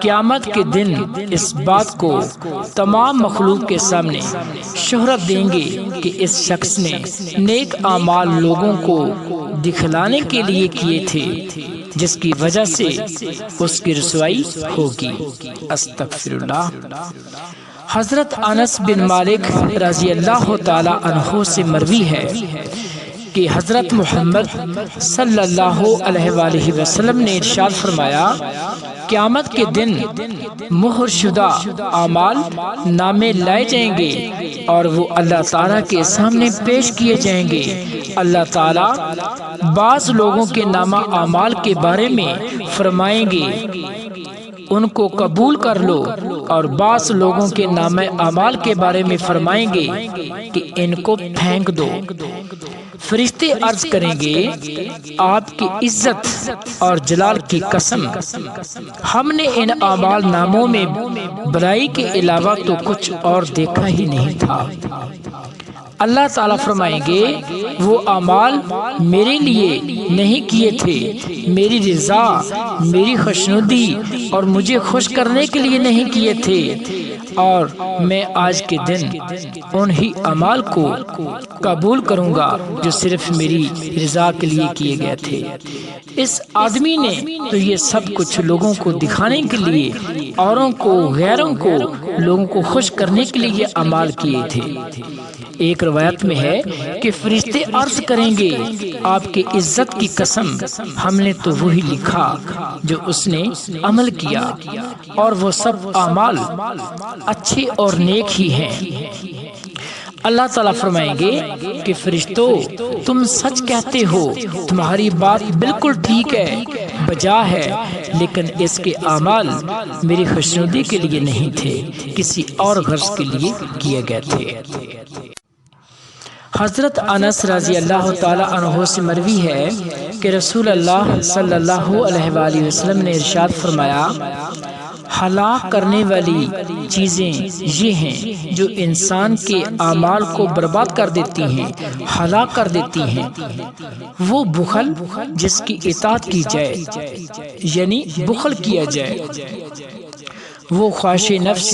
قیامت کے دن اس بات کو تمام مخلوق کے سامنے شہرت دیں گے کہ اس شخص نے نیک اعمال لوگوں کو دکھلانے کے لیے کیے تھے، جس کی وجہ سے اس کی رسوائی ہوگی۔ استغفر اللہ۔ حضرت انس بن مالک رضی اللہ تعالی عنہ سے مروی ہے کہ حضرت محمد صلی اللہ علیہ وآلہ وسلم نے ارشاد فرمایا قیامت کے دن مہر شدہ اعمال نامے لائے جائیں گے اور وہ اللہ تعالیٰ کے سامنے پیش کیے جائیں گے۔ اللہ تعالیٰ بعض لوگوں کے نامہ اعمال کے بارے میں فرمائیں گے ان کو قبول کر لو، اور بعض لوگوں کے نامہ اعمال کے بارے میں فرمائیں گے کہ ان کو پھینک دو۔ فرشتے عرض کریں گے آپ کی عزت اور جلال کی قسم، ہم نے ان اعمال ناموں میں برائی کے علاوہ تو کچھ اور دیکھا ہی نہیں تھا۔ اللہ تعالیٰ فرمائیں گے وہ اعمال میرے لیے نہیں کیے تھے، میری رضا، میری خوشنودی اور مجھے خوش کرنے کے لیے نہیں کیے تھے، اور میں آج کے دن انہی اعمال کو قبول کروں گا جو صرف میری رضا کے لیے کیے گئے تھے۔ اس آدمی نے تو یہ سب کچھ لوگوں کو دکھانے کے لیے، اوروں کو، غیروں کو، لوگوں کو خوش کرنے کے لیے یہ اعمال کیے تھے۔ ایک روایت میں ہے کہ فرشتے عرض کریں گے آپ کی عزت کی قسم، ہم نے تو وہی لکھا جو اس نے عمل کیا، اور وہ سب اعمال اچھے اور نیک ہی ہیں۔ اللہ تعالیٰ فرمائیں گے کہ فرشتوں تم سچ کہتے ہو، تمہاری بات بالکل ٹھیک ہے، بجا ہے، لیکن اس کے اعمال میری خوشنودی کے لیے نہیں تھے، کسی اور غرض کے لیے کیے گئے تھے۔ حضرت انس رضی اللہ تعالی عنہ سے مروی ہے کہ رسول اللہ صلی اللہ علیہ وآلہ وسلم نے ارشاد فرمایا ہلاک کرنے والی چیزیں یہ ہیں جو انسان کے اعمال کو برباد کر دیتی ہیں، ہلاک کر دیتی ہیں۔ وہ بخل جس کی اطاعت کی جائے، یعنی بخل کیا جائے، وہ خواہش نفس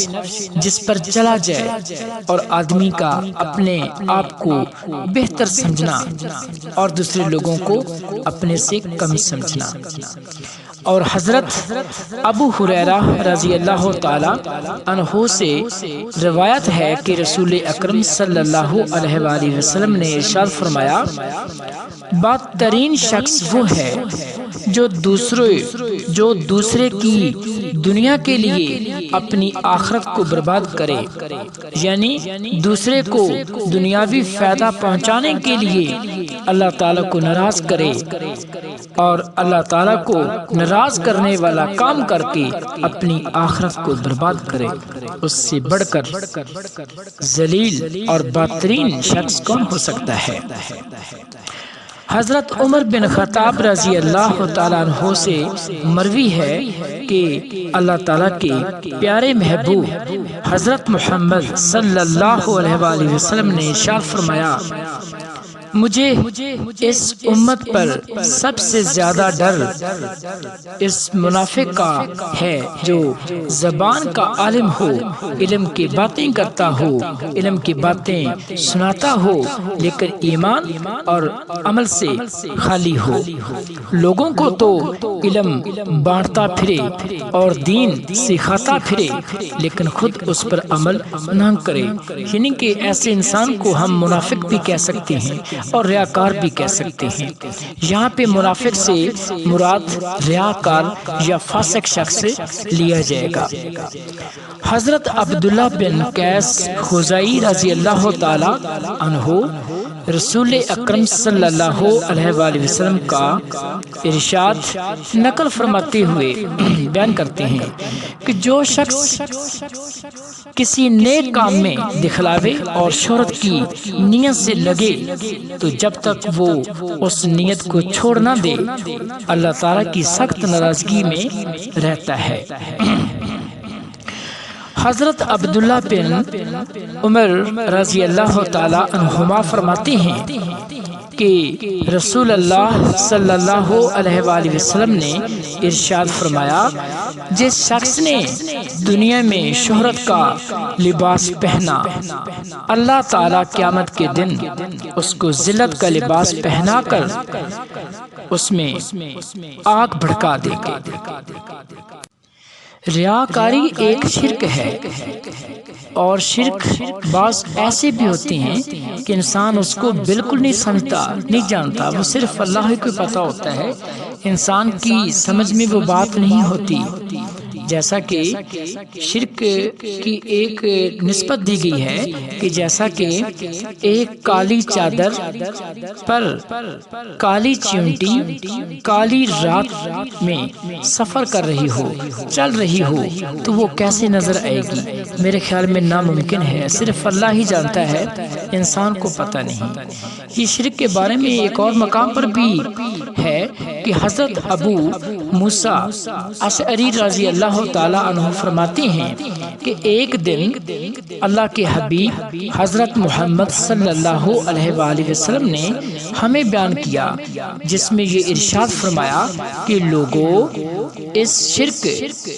جس پر چلا جائے، اور آدمی کا اپنے آپ کو بہتر سمجھنا اور دوسرے لوگوں کو اپنے سے کم سمجھنا۔ اور حضرت ابو ہریرہ رضی اللہ تعالی عنہ سے روایت ہے کہ رسول اکرم صلی اللہ علیہ وآلہ وسلم نے ارشاد فرمایا بدترین شخص وہ ہے جو دوسرے کی دنیا کے لیے اپنی آخرت کو برباد کرے، یعنی دوسرے کو دنیاوی فائدہ پہنچانے کے لیے اللہ تعالیٰ کو ناراض کرے، اور اللہ تعالیٰ کو ناراض کرنے والا کام کر کے اپنی آخرت کو برباد کرے۔ اس سے بڑھ کر ذلیل اور بدترین شخص کون ہو سکتا ہے؟ حضرت عمر بن خطاب رضی اللہ تعالیٰ عنہ سے مروی ہے کہ اللہ تعالیٰ کے پیارے محبوب حضرت محمد صلی اللہ علیہ وآلہ وسلم نے ارشاد فرمایا مجھے اس امت پر سب سے زیادہ ڈر اس منافق کا ہے جو زبان کا عالم ہو، علم کی باتیں کرتا ہو، علم کی باتیں سناتا ہو، لیکن ایمان اور عمل سے خالی ہو۔ لوگوں کو تو علم بانٹتا پھرے اور دین سکھاتا پھرے، لیکن خود اس پر عمل نہ کرے، یعنی کہ ایسے انسان کو ہم منافق بھی کہہ سکتے ہیں اور ریاکار بھی کہہ سکتے ہیں۔ یہاں پہ منافق سے مراد ریاکار یا فاسق شخص لیا جائے گا۔ حضرت عبداللہ بن قیس خزاعی رضی اللہ تعالی عنہ رسول اکرم صلی اللہ علیہ وآلہ وسلم کا ارشاد نقل فرماتے ہوئے بیان کرتے ہیں کہ جو شخص کسی نیک کام میں دکھلاوے اور شہرت کی نیت سے لگے تو جب تک وہ اس نیت کو چھوڑ نہ دے اللہ تعالیٰ کی سخت ناراضگی میں رہتا ہے۔ حضرت عبداللہ بن عمر رضی اللہ تعالی عنہما فرماتے ہیں کہ رسول اللہ صلی اللہ علیہ وآلہ وسلم نے ارشاد فرمایا جس شخص نے دنیا میں شہرت کا لباس پہنا اللہ تعالیٰ قیامت کے دن اس کو ذلت کا لباس پہنا کر اس میں آگ بھڑکا دے گا۔ ریاکاری ایک شرک ہے، اور شرک بعض ایسے بھی ہوتے ہیں کہ انسان اس کو بالکل نہیں سمجھتا، نہیں جانتا، وہ صرف اللہ ہی کو پتہ ہوتا ہے، انسان کی سمجھ میں وہ بات نہیں ہوتی۔ جیسا کہ شرک کی ایک نسبت دی گئی ہے کہ جیسا کہ ایک کالی چادر پر کالی چیونٹی کالی رات میں سفر کر رہی ہو، چل رہی ہو، تو وہ کیسے نظر آئے گی؟ میرے خیال میں ناممکن ہے، صرف اللہ ہی جانتا ہے، انسان کو پتہ نہیں۔ یہ شرک کے بارے میں ایک اور مقام پر بھی ہے کہ حضرت ابو موسیٰ اشعری رضی اللہ تعالی عنہ فرماتے ہیں کہ ایک دن اللہ کے حبیب حضرت محمد صلی اللہ علیہ وآلہ وسلم نے ہمیں بیان کیا، جس میں یہ ارشاد فرمایا کہ لوگوں، اس شرک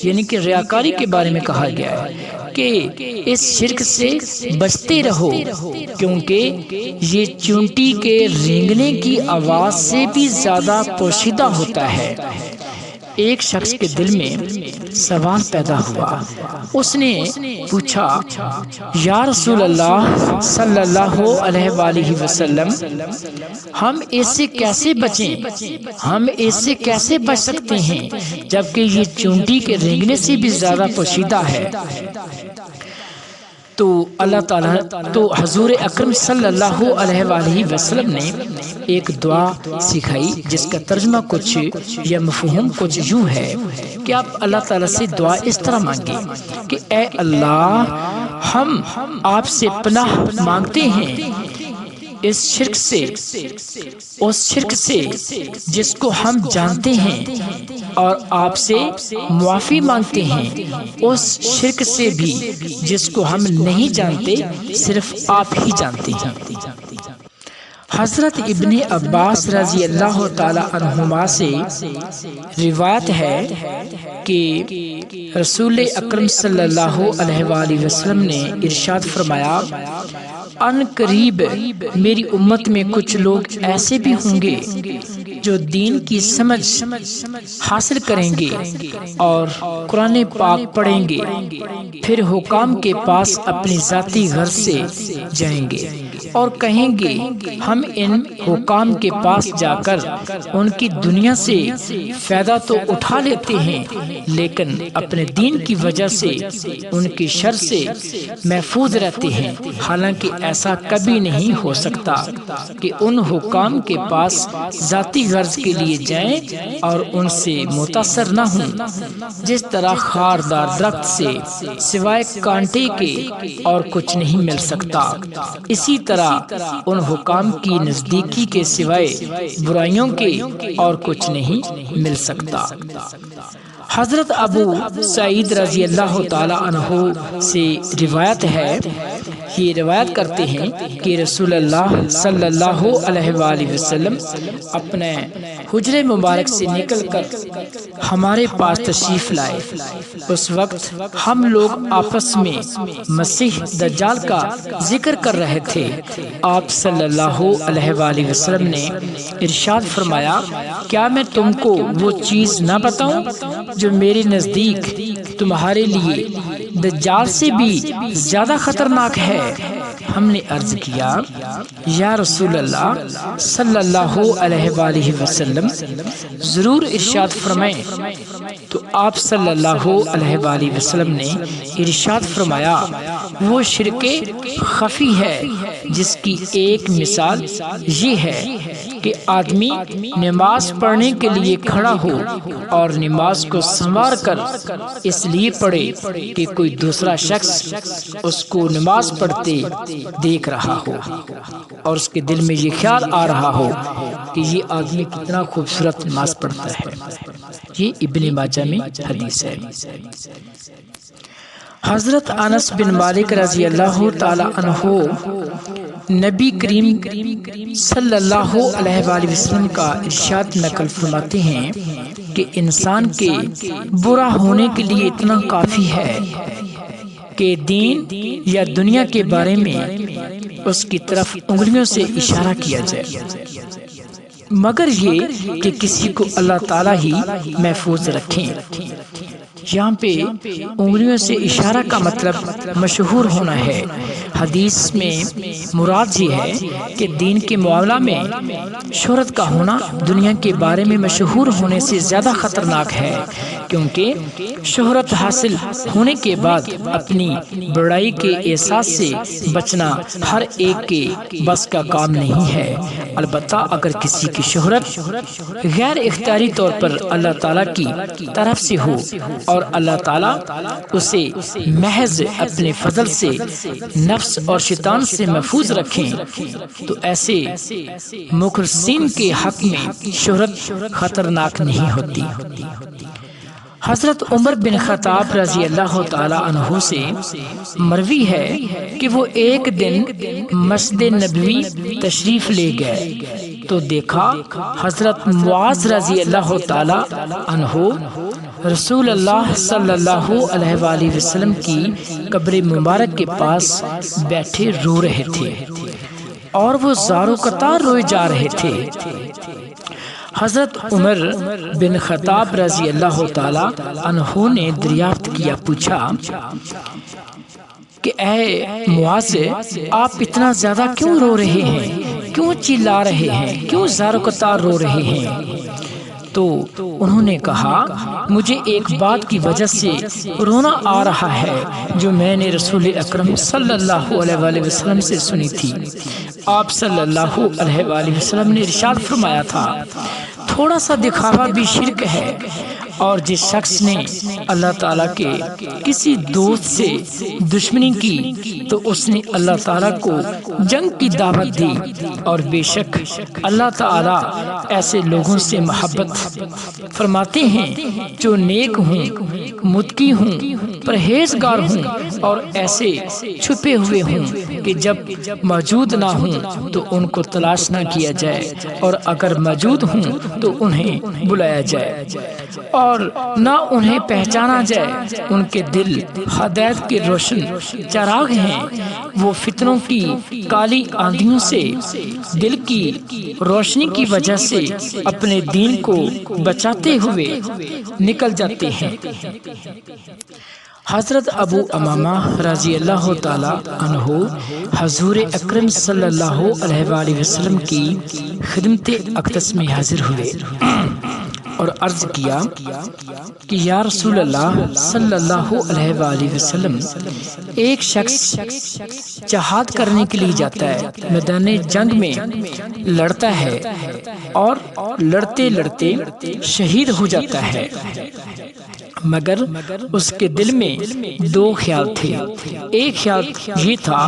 یعنی کہ ریاکاری کے بارے میں کہا گیا ہے کہ اس شرک سے بچتے رہو، کیونکہ یہ چونٹی کے رینگنے کی آواز سے بھی زیادہ پوشیدہ ہوتا ہے۔ ایک شخص کے دل میں سوال پیدا ہوا، اس نے پوچھا، یا رسول اللہ صلی اللہ علیہ وآلہ وسلم، ہم اس سے کیسے بچیں؟ ہم اس سے کیسے بچ سکتے ہیں جبکہ یہ چونٹی کے رینگنے سے بھی زیادہ پوشیدہ ہے؟ تو اللہ تعالیٰ تو حضور اکرم صلی اللہ علیہ وآلہ وسلم نے ایک دعا سکھائی جس کا ترجمہ کچھ یا مفہوم کچھ یوں ہے کہ آپ اللہ تعالیٰ سے دعا اس طرح مانگیں کہ اے اللہ، ہم آپ سے پناہ مانگتے ہیں اس شرک سے، اس شرک سے جس کو ہم جانتے ہیں، اور آپ سے معافی مانگتے ہیں اس شرک سے بھی جس کو ہم نہیں جانتے، صرف آپ ہی جانتے ہیں۔ حضرت ابن عباس رضی اللہ تعالی عنہما سے روایت ہے کہ رسول اکرم صلی اللہ علیہ وآلہ وسلم نے ارشاد فرمایا، ان قریب میری امت میں کچھ لوگ ایسے بھی ہوں گے جو دین کی سمجھ حاصل کریں گے اور قرآن پاک پڑھیں گے، پھر حکام کے پاس اپنی ذاتی غرض سے جائیں گے اور کہیں گے ہم ان حکام کے پاس جا کر ان کی دنیا سے فائدہ تو اٹھا لیتے ہیں، لیکن اپنے دین کی وجہ سے ان کی شر سے محفوظ رہتے ہیں۔ حالانکہ ایسا کبھی نہیں ہو سکتا کہ ان حکام کے پاس ذاتی غرض کے لیے جائیں اور ان سے متاثر نہ ہوں۔ جس طرح خاردار درخت سے سوائے کانٹے کے اور کچھ نہیں مل سکتا، اسی طرح ان حکام کی نزدیکی کے سوائے برائیوں کے اور کچھ نہیں مل سکتا۔ حضرت ابو سعید رضی اللہ تعالی عنہ سے روایت ہے، یہ روایت کرتے ہیں کہ رسول اللہ صلی اللہ علیہ وآلہ وسلم اپنے حجرے مبارک سے نکل کر ہمارے پاس تشریف لائے۔ اس وقت ہم لوگ آپس میں مسیح دجال کا ذکر کر رہے تھے۔ آپ صلی اللہ علیہ وآلہ وسلم نے ارشاد فرمایا، کیا میں تم کو وہ چیز نہ بتاؤں جو میرے نزدیک تمہارے لیے دجال سے بھی زیادہ خطرناک ہے؟ ہم نے عرض کیا، یا رسول اللہ صلی اللہ علیہ وآلہ وسلم، ضرور ارشاد فرمائیں۔ تو آپ صلی اللہ علیہ وآلہ وسلم نے ارشاد فرمایا، وہ شرک خفی ہے جس کی ایک مثال یہ ہے کہ آدمی نماز پڑھنے کے لیے کھڑا ہو اور نماز کو سنوار کر اس لیے پڑھے کہ کوئی دوسرا شخص اس کو نماز پڑھتے دیکھ رہا ہو اور اس کے دل میں یہ خیال آ رہا ہو کہ یہ آدمی کتنا خوبصورت نماز پڑھتا ہے۔ یہ ابن ماجہ میں حدیث ہے۔ حضرت انس بن مالک رضی اللہ تعالی عنہ نبی کریم صلی اللہ علیہ وآلہ وسلم کا ارشاد نقل فرماتے ہیں کہ انسان کے برا ہونے کے لیے اتنا کافی ہے کہ دین یا دنیا کے بارے میں اس کی طرف انگلیوں سے اشارہ کیا جائے۔ مگر یہ کہ کسی کو اللہ تعالیٰ ہی محفوظ رکھیں۔ یہاں پہ انگلیوں سے اشارہ کا مطلب مشہور ہونا ہے۔ حدیث میں مراد یہ ہے کہ دین کے معاملہ میں شہرت کا ہونا دنیا کے بارے میں مشہور ہونے سے زیادہ خطرناک ہے، کیونکہ شہرت حاصل ہونے کے بعد اپنی بڑائی کے احساس سے بچنا ہر ایک کے بس کا کام نہیں ہے۔ البتہ اگر کسی کی شہرت غیر اختیاری طور پر اللہ تعالیٰ کی طرف سے ہو اور اللہ تعالیٰ اسے محض اپنے فضل سے نفس اور شیطان سے محفوظ رکھیں تو ایسے مخلصین کے حق میں شہرت خطرناک نہیں ہوتی۔ حضرت عمر بن خطاب رضی اللہ تعالی عنہ سے مروی ہے کہ وہ ایک دن مسجد نبوی تشریف لے گئے تو دیکھا حضرت معاذ رضی اللہ تعالی عنہ رسول اللہ صلی اللہ علیہ وآلہ وسلم کی قبر مبارک کے پاس بیٹھے رو رہے تھے اور وہ زارو قطار روئے جا رہے تھے۔ حضرت عمر بن خطاب رضی اللہ تعالی عنہ نے دریافت کیا، پوچھا کہ اے معاذ، آپ اتنا زیادہ کیوں رو رہے ہیں، کیوں چلا رہے ہیں، کیوں زارو قطار رو رہے ہیں؟ تو انہوں نے کہا، مجھے ایک بات کی وجہ سے رونا آ رہا ہے جو میں نے رسول اکرم صلی اللہ علیہ وآلہ وسلم سے سنی تھی۔ آپ صلی اللہ علیہ وآلہ وسلم نے ارشاد فرمایا تھا، تھوڑا سا دکھاوا بھی شرک ہے، اور جس شخص نے اللہ تعالیٰ کے کسی دوست سے دشمنی کی تو اس نے اللہ تعالیٰ کو جنگ کی دعوت دی، اور بے شک اللہ تعالیٰ ایسے لوگوں سے محبت فرماتے ہیں جو نیک ہوں، متقی ہوں، پرہیزگار ہوں، اور ایسے چھپے ہوئے ہوں کہ جب موجود نہ ہوں تو ان کو تلاش نہ کیا جائے، اور اگر موجود ہوں تو انہیں بلایا جائے اور نہ انہیں پہچانا جائے۔ ان کے دل ہدایت کے روشن چراغ ہیں، وہ فتنوں کی کالی آندھیوں سے دل کی روشنی کی وجہ سے اپنے دین کو بچاتے ہوئے نکل جاتے ہیں۔ حضرت ابو امامہ رضی اللہ تعالی عنہ حضور اکرم صلی اللہ علیہ وآلہ وسلم کی خدمت اقدس میں حاضر ہوئے اور عرض کیا کہ یا رسول اللہ صلی اللہ علیہ وآلہ وسلم، ایک شخص جہاد کرنے کے لیے جاتا ہے، میدان جنگ میں لڑتا ہے اور لڑتے لڑتے شہید ہو جاتا ہے، مگر اس کے دل میں دو خیال تھے۔ ایک خیال یہ تھا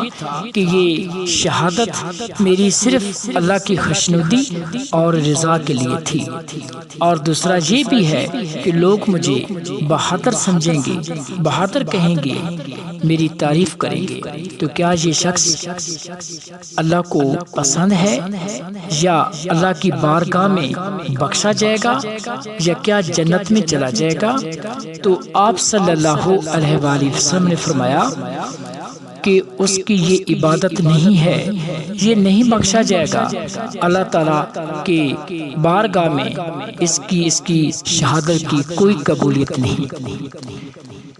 کہ یہ شہادت میری صرف اللہ کی خوشنودی اور رضا کے لیے تھی، اور دوسرا یہ بھی ہے کہ لوگ مجھے بہادر سمجھیں گے، بہادر کہیں گے، میری تعریف کریں گے۔ تو کیا یہ شخص اللہ کو پسند ہے یا اللہ کی بارگاہ میں بخشا جائے گا یا کیا جنت میں چلا جائے گا؟ تو آپ صلی اللہ علیہ وآلہ وسلم نے فرمایا کہ اس کی یہ عبادت نہیں ہے، یہ نہیں بخشا جائے گا، اللہ تعالیٰ کے بارگاہ میں اس کی شہادت کی کوئی قبولیت نہیں۔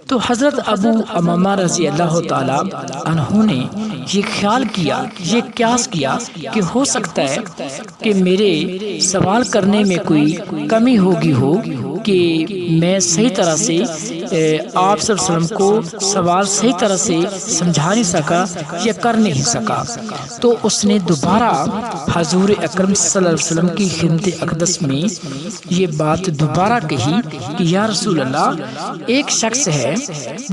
تو حضرت ابو امامہ رضی اللہ تعالی عنہ نے یہ خیال کیا، یہ قیاس کیا کہ ہو سکتا ہے کہ میرے سوال کرنے میں کوئی کمی ہوگی کہ میں صحیح طرح سے آپ صلی اللہ علیہ وسلم کو سوال صحیح طرح سے سمجھا نہیں سکا یا کر نہیں سکا۔ تو اس نے دوبارہ حضور اکرم صلی اللہ علیہ وسلم کی خدمت اقدس میں یہ بات دوبارہ کہی کہ یا رسول اللہ، ایک شخص ہے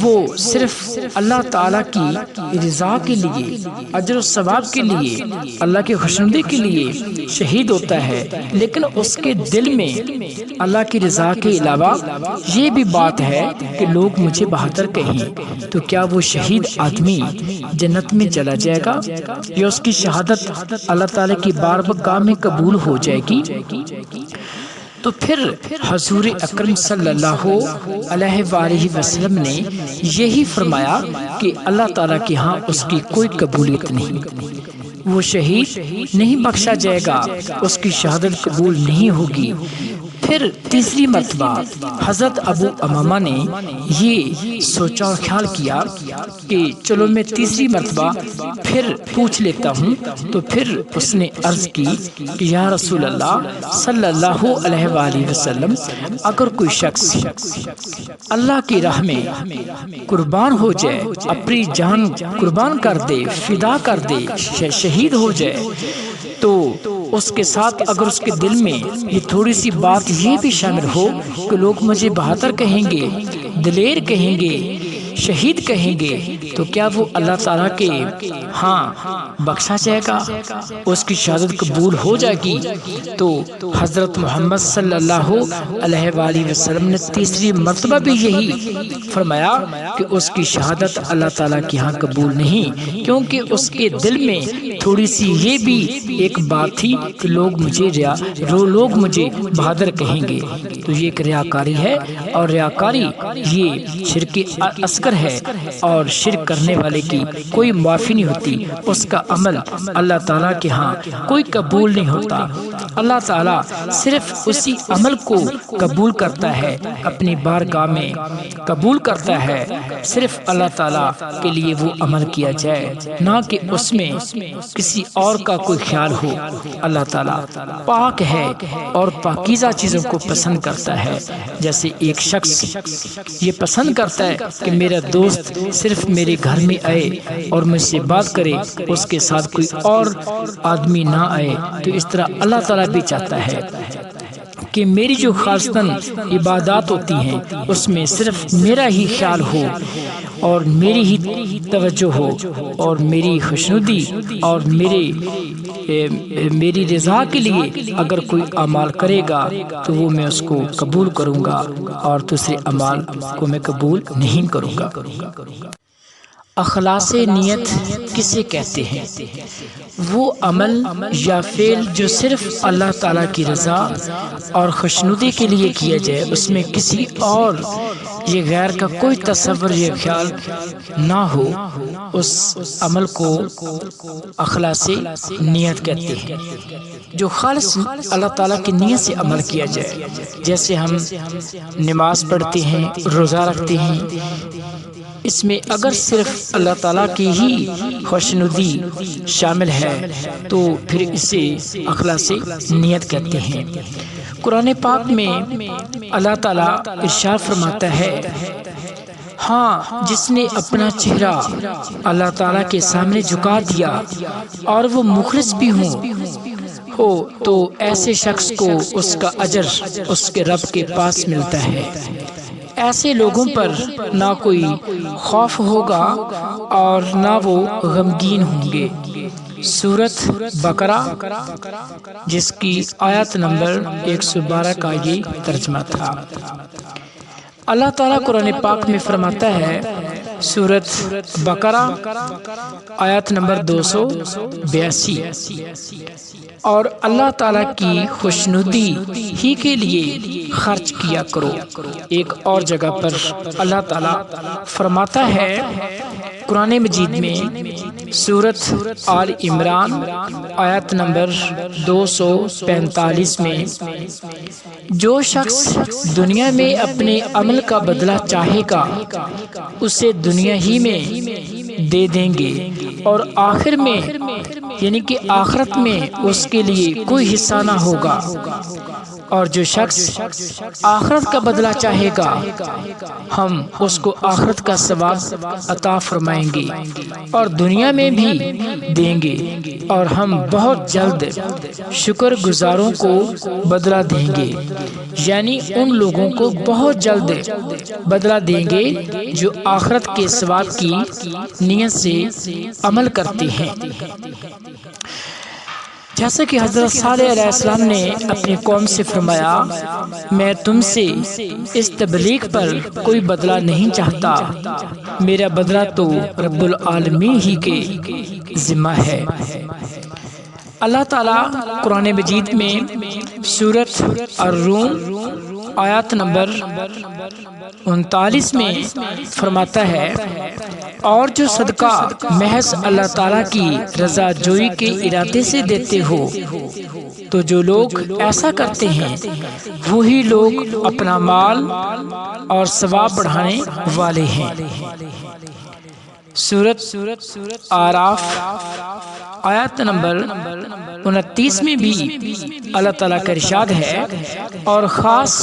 وہ صرف اللہ تعالیٰ کی رضا کے لیے، اجر و ثواب کے لیے، اللہ کی خوشنودی کے لیے شہید ہوتا ہے، لیکن اس کے دل میں اللہ کی رضا کے علاوہ یہ بھی بات ہے کہ لوگ مجھے بہادر کہیں۔ تو کیا وہ شہید آدمی جنت میں چلا جائے گا یا اس کی شہادت اللہ تعالیٰ کی بارگاہ میں قبول ہو جائے گی؟ تو پھر حضور اکرم صلی اللہ علیہ وآلہ وسلم نے یہی فرمایا کہ اللہ تعالیٰ کے ہاں اس کی کوئی قبولیت نہیں۔ وہ شہید نہیں بخشا جائے گا، اس کی شہادت قبول نہیں ہوگی۔ پھر تیسری مرتبہ حضرت ابو امامہ نے یہ سوچا اور خیال کیا کہ چلو میں تیسری مرتبہ پھر پوچھ لیتا ہوں۔ تو پھر اس نے عرض کی کہ یا رسول اللہ صلی اللہ علیہ وآلہ وسلم، اگر کوئی شخص اللہ کی راہ میں قربان ہو جائے، اپنی جان قربان کر دے، فدا کر دے، شہید ہو جائے، تو اس کے ساتھ اگر اس کے دل میں یہ تھوڑی سی بات یہ بھی شامل ہو کہ لوگ مجھے بہادر کہیں گے، دلیر کہیں گے، شہید کہیں گے، تو کیا وہ اللہ تعالیٰ کے ہاں بخشا جائے گا، اس کی شہادت قبول ہو جائے گی؟ تو حضرت محمد صلی اللہ علیہ وآلہ وسلم نے تیسری مرتبہ بھی یہی فرمایا کہ اس کی شہادت اللہ تعالیٰ کے ہاں قبول نہیں، کیونکہ اس کے دل میں تھوڑی سی یہ بھی ایک بات تھی کہ لوگ مجھے بہادر کہیں گے۔ تو یہ ایک ریاکاری ہے، اور ریاکاری یہ شرک اصغر ہے، اور شرک کرنے والے کی کوئی معافی نہیں ہوتی، اس کا عمل اللہ تعالیٰ کے ہاں کوئی قبول نہیں ہوتا۔ اللہ تعالیٰ صرف اسی عمل کو قبول کرتا ہے، اپنی بارگاہ میں قبول کرتا ہے، صرف اللہ تعالیٰ کے لیے وہ عمل کیا جائے، نہ کہ اس میں کسی اور کا کوئی خیال ہو۔ اللہ تعالیٰ پاک ہے اور پاکیزہ چیزوں کو پسند کرتا ہے۔ جیسے ایک شخص یہ پسند کرتا ہے کہ میرا دوست صرف میرے گھر میں آئے اور مجھ سے بات کرے، اس کے ساتھ کوئی اور آدمی نہ آئے، تو اس طرح اللہ تعالیٰ بھی چاہتا ہے کہ میری جو خالصتاً عبادات ہوتی ہیں اس میں صرف میرا ہی خیال ہو، اور میری ہی توجہ ہو، اور میری خوشنودی اور میری رضا کے لیے اگر کوئی اعمال کرے گا تو وہ میں اس کو قبول کروں گا، اور دوسرے اعمال کو میں قبول نہیں کروں گا۔ اخلاص نیت کسے کہتے ہیں؟ وہ عمل یا فعل جو صرف اللہ تعالیٰ کی رضا اور خوشنودی کے لیے کیا جائے، اس میں کسی اور یہ غیر کا کوئی تصور یا خیال نہ ہو، اس عمل کو اخلاص نیت کہتے ہیں۔ جو خالص اللہ تعالیٰ کی نیت سے عمل کیا جائے، جیسے ہم نماز پڑھتے ہیں، روزہ رکھتے ہیں، اس میں اگر صرف اللہ تعالیٰ کی ہی خوشنودی شامل ہے تو پھر اسے اخلاص نیت کہتے ہیں۔ قرآن پاک میں اللہ تعالیٰ ارشاد فرماتا ہے، ہاں جس نے اپنا چہرہ اللہ تعالیٰ کے سامنے جھکا دیا اور وہ مخلص بھی ہو تو ایسے شخص کو اس کا اجر اس کے رب کے پاس ملتا ہے۔ ایسے لوگوں پر نہ کوئی خوف ہوگا اور نہ وہ غمگین ہوں گے۔ سورۃ بقرہ جس کی آیت نمبر 112 کا یہ ترجمہ تھا۔ اللہ تعالیٰ قرآن پاک میں فرماتا ہے، سورۃ بقرہ آیت نمبر 282، اور اللہ تعالیٰ کی خوشنودی ہی کے لیے خرچ کیا کرو۔ ایک اور جگہ پر اللہ تعالیٰ فرماتا ہے قرآن مجید میں، سورۃ آل عمران آیت نمبر 245 میں، جو شخص دنیا میں اپنے عمل کا بدلہ چاہے گا اسے دنیا ہی میں دے دیں گے، اور آخر میں یعنی کہ آخرت میں اس کے لیے کوئی حصہ نہ ہوگا، اور جو شخص آخرت کا بدلہ چاہے گا ہم اس کو آخرت کا ثواب عطا فرمائیں گے اور دنیا میں بھی دیں گے، اور ہم بہت جلد شکر گزاروں کو بدلہ دیں گے، یعنی ان لوگوں کو بہت جلد بدلہ دیں گے جو آخرت کے ثواب کی نیت سے عمل کرتے ہیں۔ جیسا کہ حضرت صالح علیہ السلام نے اپنی قوم سے فرمایا، میں تم سے اس تبلیغ پر کوئی بدلہ نہیں چاہتا، میرا بدلہ تو رب العالمین ہی کے ذمہ ہے۔ اللہ تعالیٰ قرآن مجید میں سورۃ الروم آیت نمبر 39 میں فرماتا ہے، اور جو صدقہ محض اللہ تعالیٰ کی رضا جوئی کے ارادے سے دیتے ہو تو جو لوگ ایسا کرتے ہیں وہی لوگ اپنا مال اور ثواب بڑھانے والے ہیں۔ سورۃ اعراف آیت نمبر 29 میں بھی اللہ تعالیٰ کا ارشاد ہے، اور خاص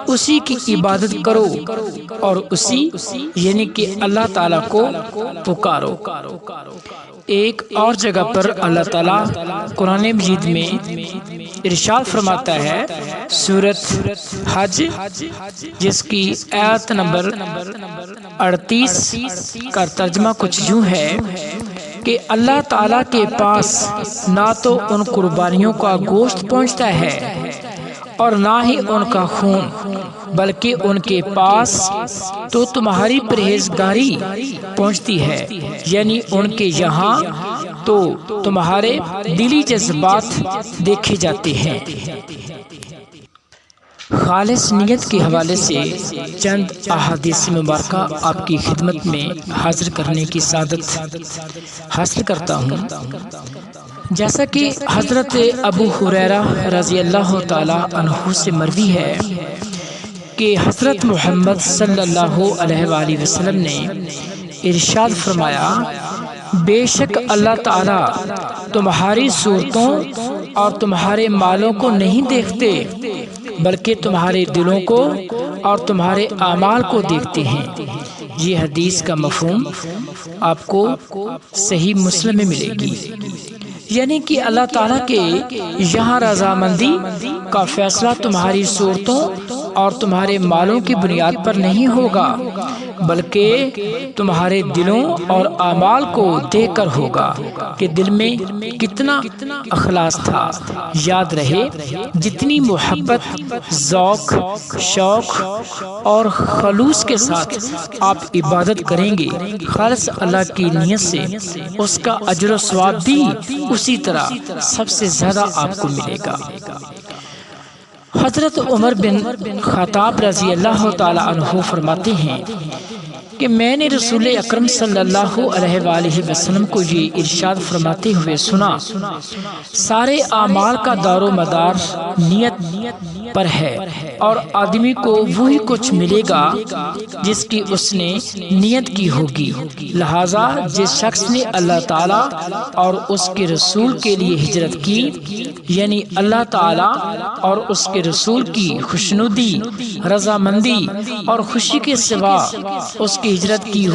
اسی کی عبادت کرو اور اسی یعنی کہ اللہ تعالیٰ کو پکارو۔ ایک اور جگہ پر اللہ تعالیٰ قرآن مجید میں ارشاد فرماتا ہے، سورۃ حج جس کی آیت نمبر 38 کا ترجمہ کچھ یوں ہے کہ اللہ تعالیٰ کے پاس نہ تو ان قربانیوں کا گوشت پہنچتا ہے اور نہ ہی ان کا خون، بلکہ ان کے پاس تو تمہاری پرہیزگاری پہنچتی ہے، یعنی ان کے یہاں تو تمہارے دلی جذبات دیکھے جاتے ہیں۔ خالص نیت کے حوالے سے چند احادیث مبارکہ آپ کی خدمت میں حاضر کرنے کی سعادت حاصل کرتا ہوں۔ جیسا کہ حضرت ابو ہریرہ رضی اللہ تعالی عنہ سے مروی ہے کہ حضرت محمد صلی اللہ علیہ وآلہ وسلم نے ارشاد فرمایا، بے شک اللہ تعالیٰ تمہاری صورتوں اور تمہارے مالوں کو نہیں دیکھتے بلکہ تمہارے دلوں کو اور تمہارے اعمال کو دیکھتے ہیں۔ یہ حدیث کا مفہوم آپ کو صحیح مسلم میں ملے گی، یعنی کہ اللہ تعالیٰ کے یہاں رضامندی کا فیصلہ تمہاری صورتوں اور تمہارے مالوں کی بنیاد پر نہیں ہوگا بلکہ تمہارے دلوں اور اعمال کو دیکھ کر ہوگا کہ دل میں کتنا اخلاص تھا۔ یاد رہے، جتنی محبت، ذوق، شوق اور خلوص کے ساتھ آپ عبادت کریں گے خالص اللہ کی نیت سے، اس کا اجر و ثواب بھی اسی طرح سب سے زیادہ آپ کو ملے گا۔ حضرت عمر بن خطاب رضی اللہ تعالی عنہ فرماتے ہیں کہ میں نے رسول اکرم صلی اللہ علیہ وآلہ وسلم کو یہ ارشاد فرماتے ہوئے سنا، سارے اعمال کا دار و مدار نیت پر ہے اور آدمی کو وہی کچھ ملے گا جس کی اس نے نیت کی ہوگی، لہذا جس شخص نے اللہ تعالیٰ اور اس کے رسول کے لیے ہجرت کی، یعنی اللہ تعالیٰ اور اس کے رسول کی خوشنودی، رضامندی اور خوشی کے سوا اس کی ہجرت کی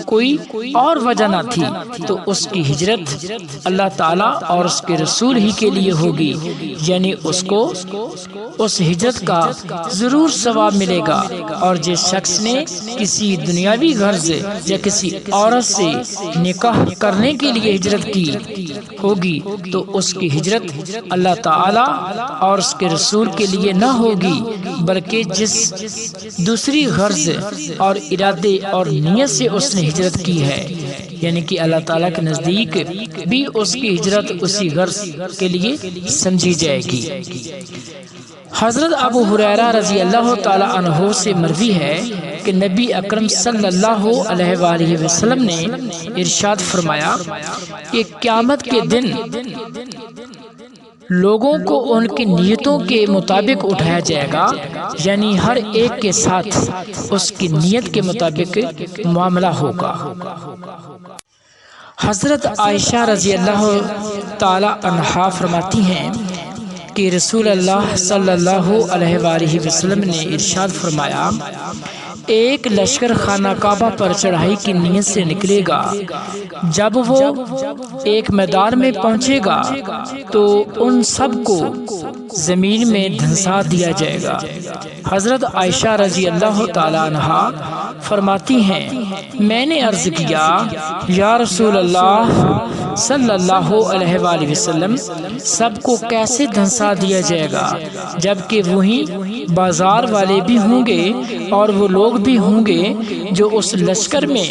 کوئی اور وجہ نہ تھی، تو اس کی ہجرت اللہ تعالیٰ اور اس کے رسول ہی کے لیے ہوگی، یعنی اس کو اس ہجرت کا ضرور ثواب ملے گا۔ اور جس شخص نے کسی دنیاوی غرض یا کسی عورت سے نکاح کرنے کے لیے ہجرت کی ہوگی تو اس کی ہجرت اللہ تعالی اور اس کے رسول کے لیے نہ ہوگی بلکہ جس دوسری غرض اور ارادے اور نیت سے اس نے ہجرت کی ہے، یعنی کہ اللہ تعالیٰ کے نزدیک بھی اس کی ہجرت اسی غرض کے لیے سمجھی جائے گی۔ حضرت ابو ہریرہ رضی اللہ تعالی عنہ سے مروی ہے کہ نبی اکرم صلی اللہ علیہ وآلہ وسلم نے ارشاد فرمایا کہ قیامت کے دن لوگوں کو ان کی نیتوں کے مطابق اٹھایا جائے گا، یعنی ہر ایک کے ساتھ اس کی نیت کے مطابق معاملہ ہوگا۔ حضرت عائشہ رضی اللہ تعالی عنہا فرماتی ہیں کہ رسول اللہ صلی اللہ علیہ وآلہ وسلم نے ارشاد فرمایا، ایک لشکر خانہ کعبہ پر چڑھائی کی نیت سے نکلے گا، جب وہ ایک میدان میں پہنچے گا تو ان سب کو زمین میں دھنسا دیا جائے گا۔ حضرت عائشہ رضی اللہ تعالی عنہا فرماتی ہیں، میں نے عرض کیا، یا رسول اللہ صلی اللہ علیہ وآلہ وسلم، سب کو کیسے دھنسا دیا جائے گا جبکہ وہیں بازار والے بھی ہوں گے اور وہ لوگ بھی ہوں گے جو اس لشکر میں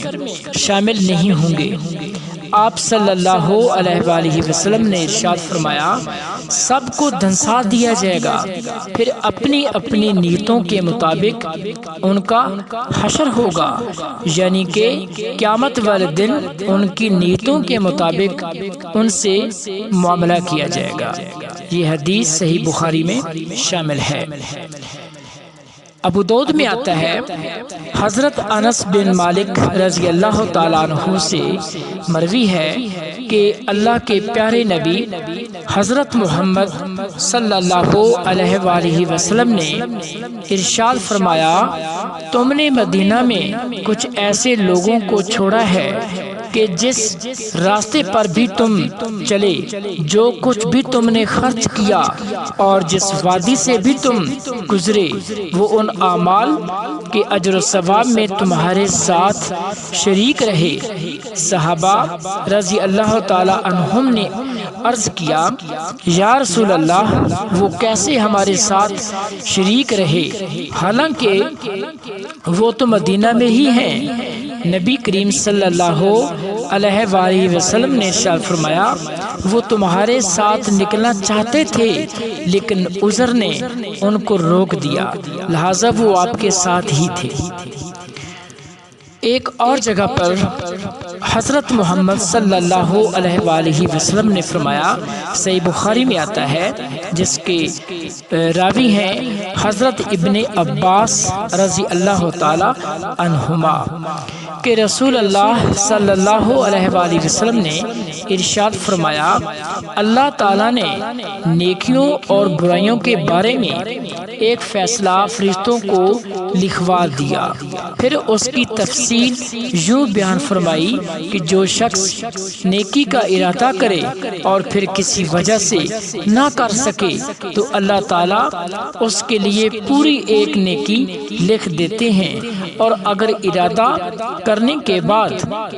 شامل نہیں ہوں گے۔ آپ صلی اللہ علیہ وآلہ وسلم نے ارشاد فرمایا سب کو دھنسا دیا جائے گا، پھر اپنی اپنی نیتوں کے مطابق ان کا حشر ہوگا، یعنی کہ قیامت والے دن ان کی نیتوں کے مطابق ان سے معاملہ کیا جائے گا۔ یہ حدیث صحیح بخاری میں شامل ہے۔ ابو داؤد میں آتا ہے حضرت انس بن مالک رضی اللہ تعالیٰ عنہ سے مروی ہے کہ اللہ کے پیارے نبی حضرت محمد صلی اللہ علیہ وآلہ وسلم نے ارشاد فرمایا تم نے مدینہ میں کچھ ایسے لوگوں کو چھوڑا ہے کہ جس راستے پر بھی تم چلے، جو کچھ بھی تم نے خرچ کیا اور جس وادی سے بھی تم گزرے، وہ ان اعمال کے اجر و ثواب میں تمہارے ساتھ شریک رہے۔ صحابہ رضی اللہ تعالی عنہم نے عرض کیا یا رسول اللہ وہ کیسے ہمارے ساتھ شریک رہے حالانکہ وہ تو مدینہ میں ہی ہیں؟ نبی کریم صلی اللہ علیہ وآلہ وسلم نے ارشاد فرمایا وہ تمہارے ساتھ نکلنا چاہتے تھے لیکن عذر نے ان کو روک دیا، لہذا وہ آپ کے ساتھ ہی تھے۔ ایک اور جگہ پر حضرت محمد صلی اللہ علیہ وآلہ وسلم نے فرمایا، صحیح بخاری میں آتا ہے جس کے راوی ہیں حضرت ابن عباس رضی اللہ تعالی عنہما، کہ رسول اللہ صلی اللہ علیہ وآلہ وسلم نے ارشاد فرمایا اللہ تعالیٰ نے نیکیوں اور برائیوں کے بارے میں ایک فیصلہ فرشتوں کو لکھوا دیا، پھر اس کی تفصیل یوں بیان فرمائی کہ جو شخص نیکی کا ارادہ کرے اور پھر کسی وجہ سے نہ کر سکے تو اللہ تعالیٰ اس کے لیے پوری ایک نیکی لکھ دیتے ہیں، اور اگر ارادہ کرنے کے بعد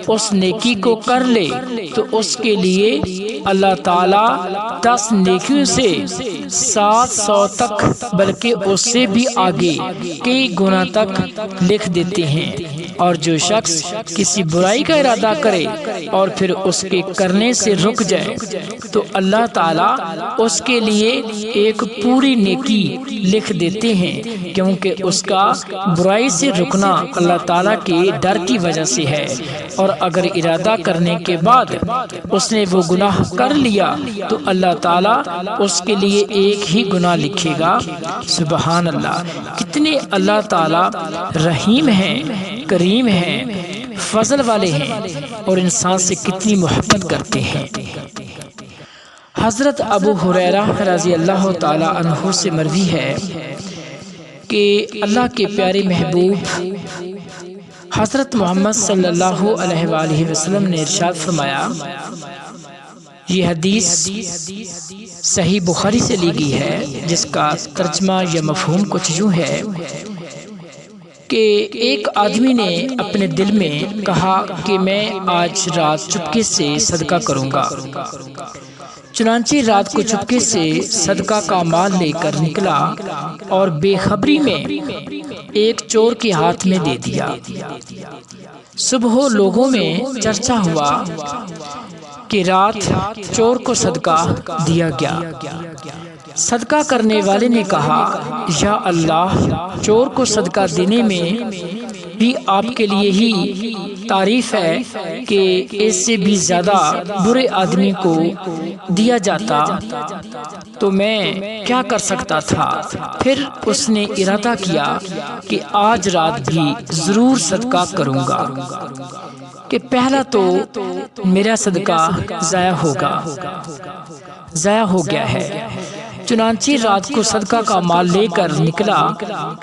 اس نیکی کو کر لے تو اس کے لیے اللہ تعالیٰ 10 نیکیوں سے 700 تک بلکہ اس سے بھی آگے کئی گنا تک لکھ دیتے ہیں، اور جو شخص کسی برائی کا ارادہ کرے اور پھر اس کے کرنے سے رک جائے تو اللہ تعالیٰ اس کے لیے ایک پوری نیکی لکھ دیتے ہیں، کیونکہ اس کا برائی سے رکنا اللہ تعالیٰ کے ڈر کی وجہ سے ہے، اور اگر ارادہ کرنے کے بعد اس نے وہ گناہ کر لیا تو اللہ تعالیٰ اس کے لیے ایک ہی گناہ لکھے گا۔ سبحان اللہ، کتنے اللہ تعالیٰ رحیم ہیں، کریم ہیں، فضل والے ہیں، اور انسان سے کتنی محبت کرتے ہیں۔ حضرت ابو ہریرہ رضی اللہ تعالی عنہ سے مروی ہے کہ اللہ کے پیارے محبوب حضرت محمد صلی اللہ علیہ وآلہ وسلم نے ارشاد فرمایا، یہ حدیث صحیح بخاری سے لی گئی ہے، جس کا ترجمہ یا مفہوم کچھ یوں ہے کہ ایک آدمی نے اپنے دل میں کہا کہ میں آج رات چپکے سے صدقہ کروں گا، چنانچہ رات کو چپکے سے صدقہ کا مال لے کر نکلا اور بے خبری میں ایک چور کے ہاتھ میں دے دیا۔ صبح لوگوں میں چرچا ہوا کہ رات چور کو صدقہ دیا گیا۔ صدقہ کرنے والے نے کہا یا اللہ، چور کو صدقہ دینے میں بھی آپ کے لیے ہی تعریف ہے کہ اس سے بھی زیادہ برے آدمی کو دیا جاتا تو میں کیا کر سکتا تھا۔ پھر اس نے ارادہ کیا کہ آج رات بھی ضرور صدقہ کروں گا کہ پہلا تو میرا صدقہ ضائع ہو گیا ہے۔ چنانچہ رات کو صدقہ کا مال لے کر نکلا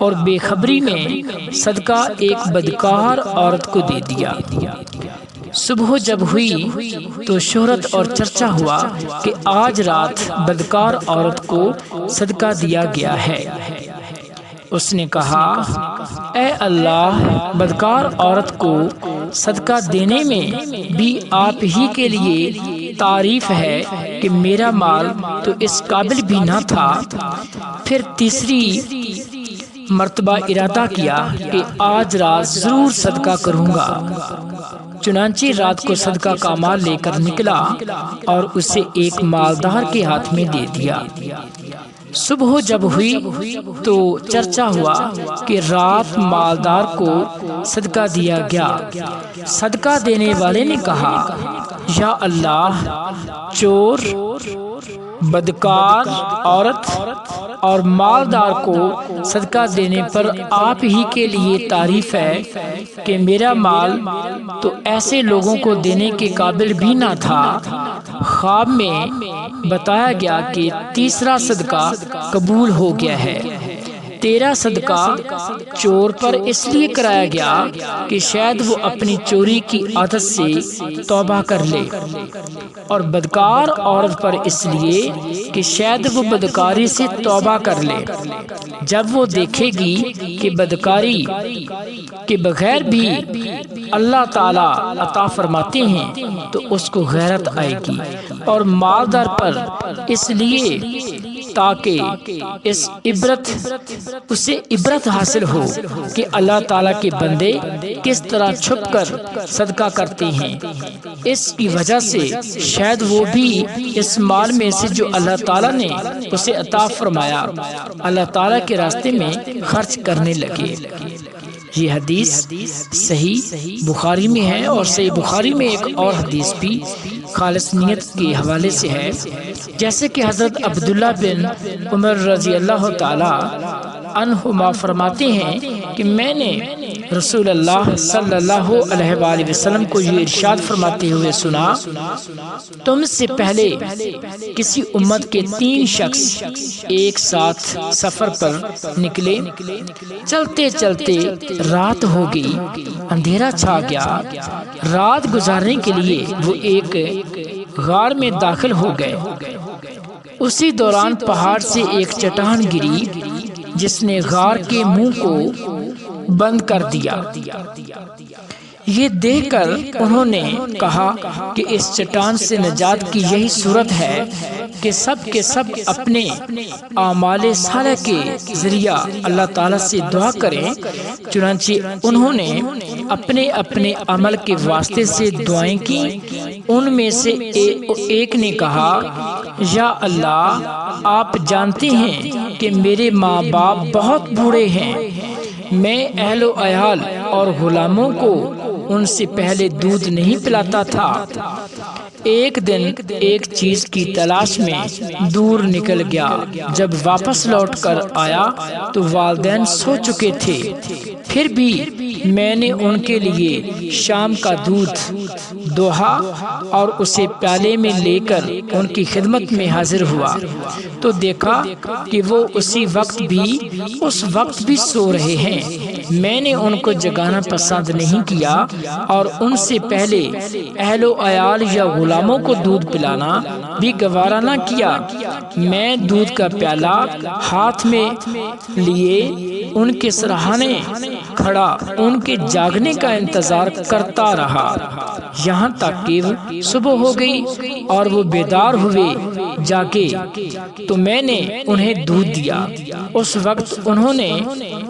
اور بے خبری میں صدقہ ایک بدکار عورت کو دے دیا۔ صبح جب ہوئی تو شہرت اور چرچا ہوا کہ آج رات بدکار عورت کو صدقہ دیا گیا ہے۔ اس نے کہا اے اللہ، بدکار عورت کو صدقہ دینے میں بھی آپ ہی کے لیے تعریف ہے کہ میرا مال تو اس قابل بھی نہ تھا۔ پھر تیسری مرتبہ ارادہ کیا کہ آج رات ضرور صدقہ کروں گا۔ چنانچہ رات کو صدقہ کا مال لے کر نکلا اور اسے ایک مالدار کے ہاتھ میں دے دیا۔ صبح جب ہوئی تو چرچا ہوا کہ رات مالدار کو صدقہ دیا گیا۔ صدقہ دینے والے نے کہا، یا اللہ، چور، بدکار عورت اور مالدار کو صدقہ دینے پر آپ ہی کے لیے تعریف ہے کہ میرا مال تو ایسے لوگوں کو دینے کے قابل بھی نہ تھا۔ خواب میں بتایا گیا کہ تیسرا صدقہ قبول ہو گیا ہے۔ تیرا صدقہ چور پر اس لیے کرایا گیا کہ شاید وہ اپنی چوری کی عادت سے توبہ کر لے، اور بدکار عورت پر اس لیے کہ شاید وہ بدکاری سے توبہ کر لے۔ جب وہ دیکھے گی کہ بدکاری کے بغیر بھی اللہ تعالیٰ عطا فرماتے ہیں تو اس کو غیرت آئے گی، اور مالدار پر اس لیے تاکہ اسے عبرت حاصل ہو کہ اللہ تعالیٰ کے بندے کس طرح چھپ کر صدقہ کرتے ہیں۔ اس کی وجہ سے شاید وہ بھی اس مال میں سے جو اللہ تعالیٰ نے اسے عطا فرمایا اللہ تعالیٰ کے راستے میں خرچ کرنے لگے۔ یہ حدیث صحیح بخاری میں ہے، اور صحیح بخاری میں ایک اور حدیث بھی خالص نیت کے حوالے سے ہے، جیسے کہ حضرت عبداللہ بن عمر رضی اللہ تعالی عنہما فرماتے ہیں کہ میں نے رسول اللہ صلی اللہ علیہ وآلہ وسلم کو یہ ارشاد فرماتے ہوئے سنا، تم سے پہلے کسی امت کے 3 شخص ایک ساتھ سفر پر نکلے، چلتے چلتے رات ہو گئی، اندھیرا چھا گیا۔ رات گزارنے کے لیے وہ ایک غار میں داخل ہو گئے۔ اسی دوران پہاڑ سے ایک چٹان گری جس نے غار کے منہ کو بند کر دیا۔ یہ دیکھ کر انہوں نے کہا کہ اس چٹان سے نجات کی یہی صورت ہے کہ سب کے سب اپنے اعمال صالح کے ذریعہ اللہ تعالیٰ سے دعا کریں۔ چنانچہ انہوں نے اپنے اپنے عمل کے واسطے سے دعائیں کی۔ ان میں سے ایک نے کہا، یا اللہ، آپ جانتے ہیں کہ میرے ماں باپ بہت بوڑھے ہیں، میں اہل و عیال اور غلاموں کو ان سے پہلے دودھ نہیں پلاتا تھا۔ ایک دن ایک چیز کی تلاش میں دور نکل گیا، جب واپس لوٹ کر آیا تو والدین سو چکے تھے، پھر بھی میں نے ان کے لیے شام کا دودھ دوہا اور اسے پیالے میں لے کر ان کی خدمت میں حاضر ہوا تو دیکھا کہ وہ اس وقت بھی سو رہے ہیں۔ میں نے ان کو جگانا پسند نہیں کیا اور ان سے پہلے اہل و عیال یا غلاموں کو دودھ پلانا بھی گوارا نہ کیا۔ میں دودھ کا پیالہ ہاتھ میں لیے ان کے سرہانے کھڑا ان کے جاگنے کا انتظار کرتا رہا، یہاں تک کہ صبح ہو گئی اور وہ بیدار ہوئے جاگے تو میں نے انہیں دودھ دیا۔ اس وقت انہوں نے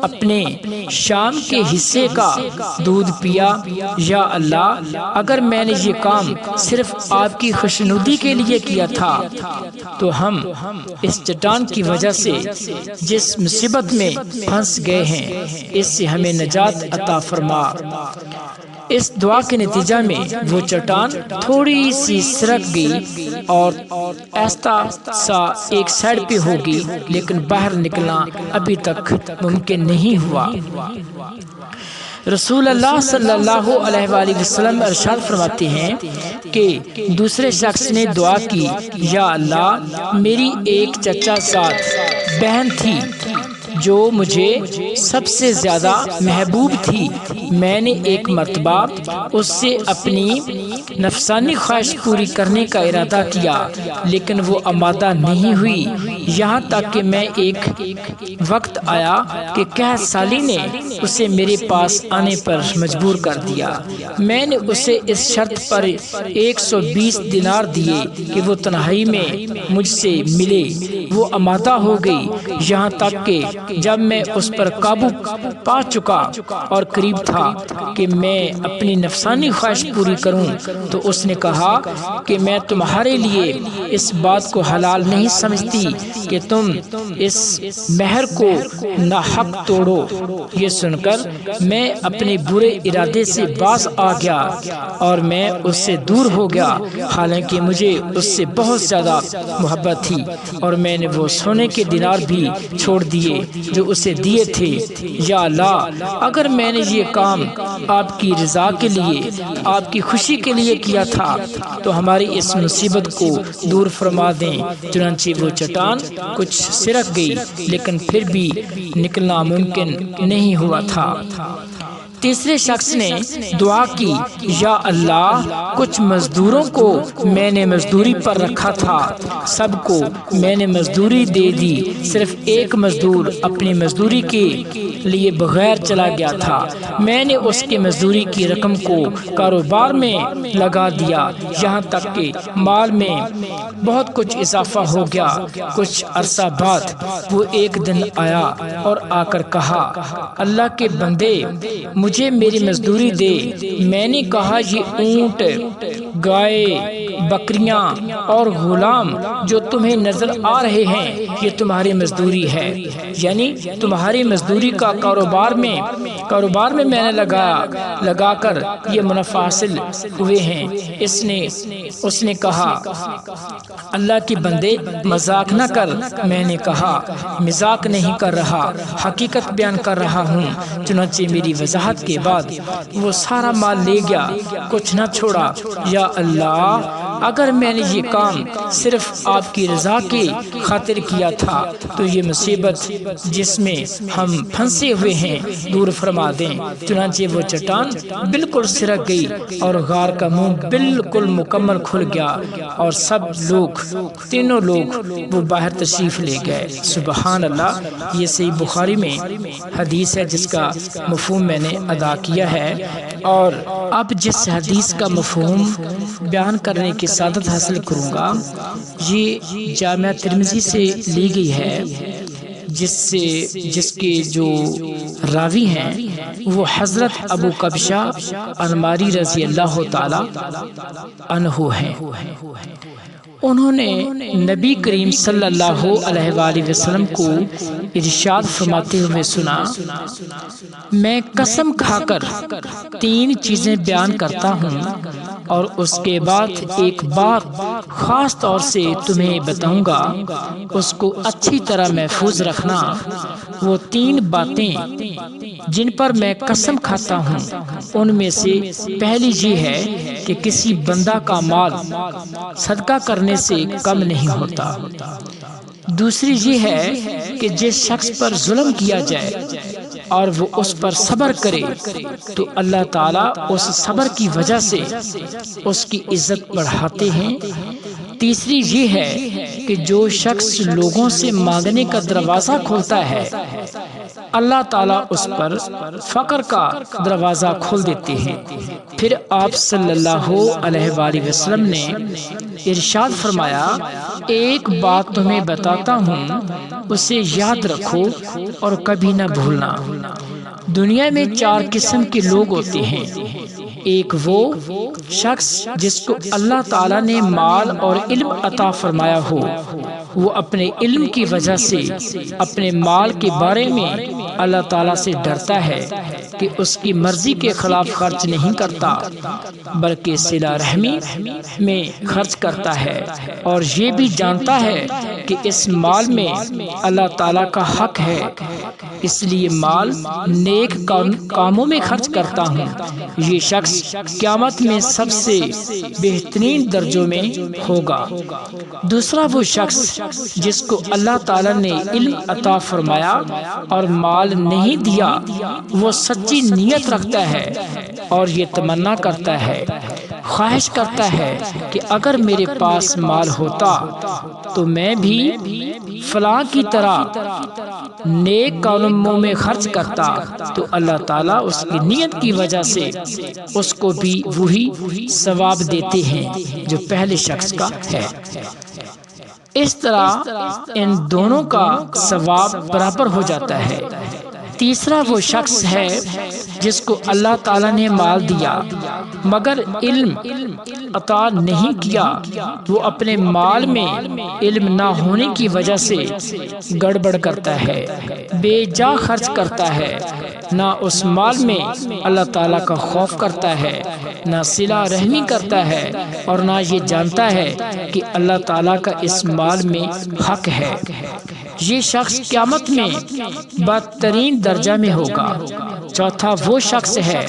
اپنے شام کے حصے کا دودھ پیا۔ یا اللہ، اگر میں نے یہ کام صرف آپ کی خوشنودی کے لیے کیا تھا تو ہم اس چٹان کی وجہ سے جس مصیبت میں پھنس گئے ہیں اس سے ہمیں نجات عطا فرما۔ اس دعا کے نتیجہ میں وہ چٹان تھوڑی سی سرک گئی اور ایسا سا ایک سائڈ پہ ہوگی، لیکن باہر نکلنا ابھی تک ممکن نہیں ہوا۔ رسول اللہ صلی اللہ علیہ وآلہ وسلم ارشاد فرماتے ہیں کہ دوسرے شخص نے دعا کی، یا اللہ، میری ایک چچا زاد بہن تھی جو مجھے سب سے زیادہ محبوب تھی۔ میں نے ایک مرتبہ اس سے اپنی نفسانی خواہش پوری کرنے کا ارادہ کیا، لیکن وہ آمادہ نہیں ہوئی، یہاں تک کہ میں ایک وقت آیا کہ قحط سالی نے اسے میرے پاس آنے پر مجبور کر دیا۔ میں نے اسے اس شرط پر 120 دینار دیے کہ وہ تنہائی میں مجھ سے ملے۔ وہ آمادہ ہو گئی، یہاں تک کہ جب میں اس پر قابو پا چکا اور قریب تھا تھا کہ میں اپنی نفسانی خواہش پوری کروں تو اس نے کہا کہ میں تمہارے لیے اس بات کو حلال نہیں سمجھتی کہ تم اس مہر کو ناحق توڑو۔ یہ سن کر میں اپنے برے ارادے سے باز آ گیا اور میں اس سے دور ہو گیا، حالانکہ مجھے اس سے بہت زیادہ محبت تھی، اور میں نے وہ سونے کے دینار بھی چھوڑ دیے جو اسے دیے تھے۔ یا اللہ، اگر میں نے یہ کام آپ کی رضا کے لیے، آپ کی خوشی کے لیے کیا تھا تو ہماری اس مصیبت کو دور فرما دیں۔ چنانچہ وہ چٹان کچھ سرک گئی، لیکن پھر بھی نکلنا ممکن نہیں ہوا تھا۔ تیسرے شخص نے دعا کی، یا اللہ، کچھ مزدوروں کو میں نے مزدوری پر رکھا تھا، سب کو میں نے مزدوری دے دی، صرف ایک مزدور اپنی مزدوری کے لیے بغیر چلا گیا تھا، میں نے اس کے مزدوری کی رقم کو کاروبار میں لگا دیا، یہاں تک کہ مال میں بہت کچھ اضافہ ہو گیا۔ کچھ عرصہ بعد وہ ایک دن آیا اور آ کر کہا، اللہ کے بندے، مجھے میری مزدوری دے۔ میں نے کہا، یہ اونٹ، گائے، بکریاں اور غلام جو تمہیں نظر آ رہے ہیں یہ تمہاری مزدوری ہے، یعنی تمہاری مزدوری کا کاروبار میں میں نے لگا کر یہ منافع حاصل ہوئے ہیں۔ اس نے کہا، اللہ کے بندے، مذاق نہ کر۔ میں نے کہا، مذاق نہیں کر رہا، حقیقت بیان کر رہا ہوں۔ چنانچہ میری وضاحت کے بعد وہ سارا مال لے گیا، کچھ نہ چھوڑا۔ یا اللہ، اگر میں نے یہ کام صرف آپ کی رضا کی خاطر کیا تھا تو یہ مصیبت جس میں ہم پھنسے ہوئے ہیں دور فرما دیں۔ چنانچہ وہ چٹان بالکل سرک گئی اور غار کا منہ بالکل مکمل کھل گیا، اور سب لوگ، تینوں لوگ، وہ باہر تشریف لے گئے۔ سبحان اللہ۔ یہ صحیح بخاری میں حدیث ہے جس کا مفہوم میں نے ادا کیا ہے، اور اب جس حدیث کا مفہوم بیان کرنے کی سعادت حاصل کروں گا یہ جامعہ ترمذی سے لی گئی ہے، جس کے جو راوی ہیں وہ حضرت ابو قبشہ انماری رضی اللہ تعالی عنہ ہیں۔ انہوں نے نبی کریم صلی اللہ علیہ وآلہ وسلم کو ارشاد فرماتے ہوئے سنا، میں قسم کھا کر 3 چیزیں بیان کرتا ہوں اور اس کے بعد ایک بات خاص طور سے تمہیں بتاؤں گا، اس کو اچھی طرح محفوظ رکھنا۔ وہ 3 باتیں جن پر میں قسم کھاتا ہوں ان میں سے پہلی یہ ہے کہ کسی بندہ کا مال صدقہ کرنے سے کم نہیں ہوتا۔ دوسری یہ ہے کہ جس شخص پر ظلم کیا جائے اور وہ اس پر صبر کرے تو اللہ تعالیٰ اس صبر کی وجہ سے اس کی عزت بڑھاتے ہیں۔ تیسری یہ ہے کہ جو شخص لوگوں سے مانگنے کا دروازہ کھولتا ہے اللہ تعالیٰ اس پر فقر کا دروازہ کھول دیتے ہیں۔ پھر آپ صلی اللہ علیہ وآلہ وسلم نے ارشاد فرمایا، ایک بات تمہیں بتاتا ہوں، اسے یاد رکھو اور کبھی نہ بھولنا۔ دنیا میں 4 قسم کے لوگ ہوتے ہیں۔ ایک وہ شخص جس کو اللہ تعالیٰ نے مال اور علم عطا فرمایا ہو، وہ اپنے علم کی وجہ سے اپنے مال کے بارے میں اللہ تعالیٰ سے ڈرتا ہے کہ اس کی مرضی کے خلاف خرچ نہیں کرتا بلکہ صلہ رحمی میں خرچ کرتا ہے، اور یہ بھی جانتا ہے کہ اس مال میں اللہ تعالیٰ کا حق ہے، اس لیے مال نیک کاموں میں خرچ کرتا ہوں۔ یہ شخص قیامت میں سب سے بہترین درجوں میں ہوگا۔ دوسرا وہ شخص جس کو اللہ تعالیٰ نے علم عطا فرمایا اور مال نہیں دیا، وہ سچی نیت رکھتا ہے اور یہ تمنا کرتا ہے، خواہش کرتا ہے کہ اگر میرے پاس مال ہوتا تو میں بھی فلاں کی طرح نیک کاموں میں خرچ کرتا، تو اللہ تعالیٰ اس کی نیت کی وجہ سے اس کو بھی وہی ثواب دیتے ہیں جو پہلے شخص کا ہے۔ اس طرح ان دونوں کا ثواب برابر ہو جاتا ہے۔ تیسرا وہ شخص ہے جس کو اللہ تعالیٰ نے مال دیا مگر علم عطا نہیں کیا، وہ اپنے مال میں علم نہ ہونے کی وجہ سے گڑبڑ کرتا ہے، بے جا خرچ کرتا ہے، نہ اس مال میں اللہ تعالیٰ کا خوف کرتا ہے، نہ صلہ رحمی کرتا ہے، اور نہ یہ جانتا ہے کہ اللہ تعالیٰ کا اس مال میں حق ہے، یہ شخص قیامت میں بدترین درجہ میں ہوگا۔ چوتھا وہ شخص ہے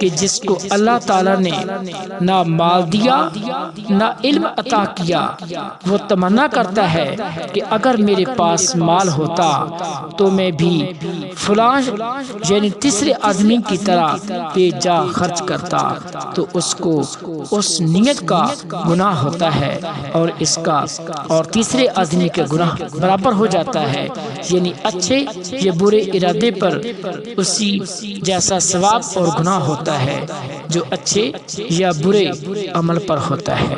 کہ جس کو اللہ تعالیٰ نے نہ مال دیا نہ علم عطا کیا، وہ تمنا کرتا ہے کہ اگر میرے پاس مال ہوتا تو میں بھی فلاں یعنی تیسرے آدمی کی طرح بے جا خرچ کرتا، تو اس کو اس نیت کا گناہ ہوتا ہے اور اس کا اور تیسرے آدمی کے گناہ برابر ہو جاتا ہے، یعنی اچھے یا برے ارادے پر اسی جیسا ثواب اور گناہ ہوتا ہے جو اچھے یا برے عمل پر ہوتا ہے۔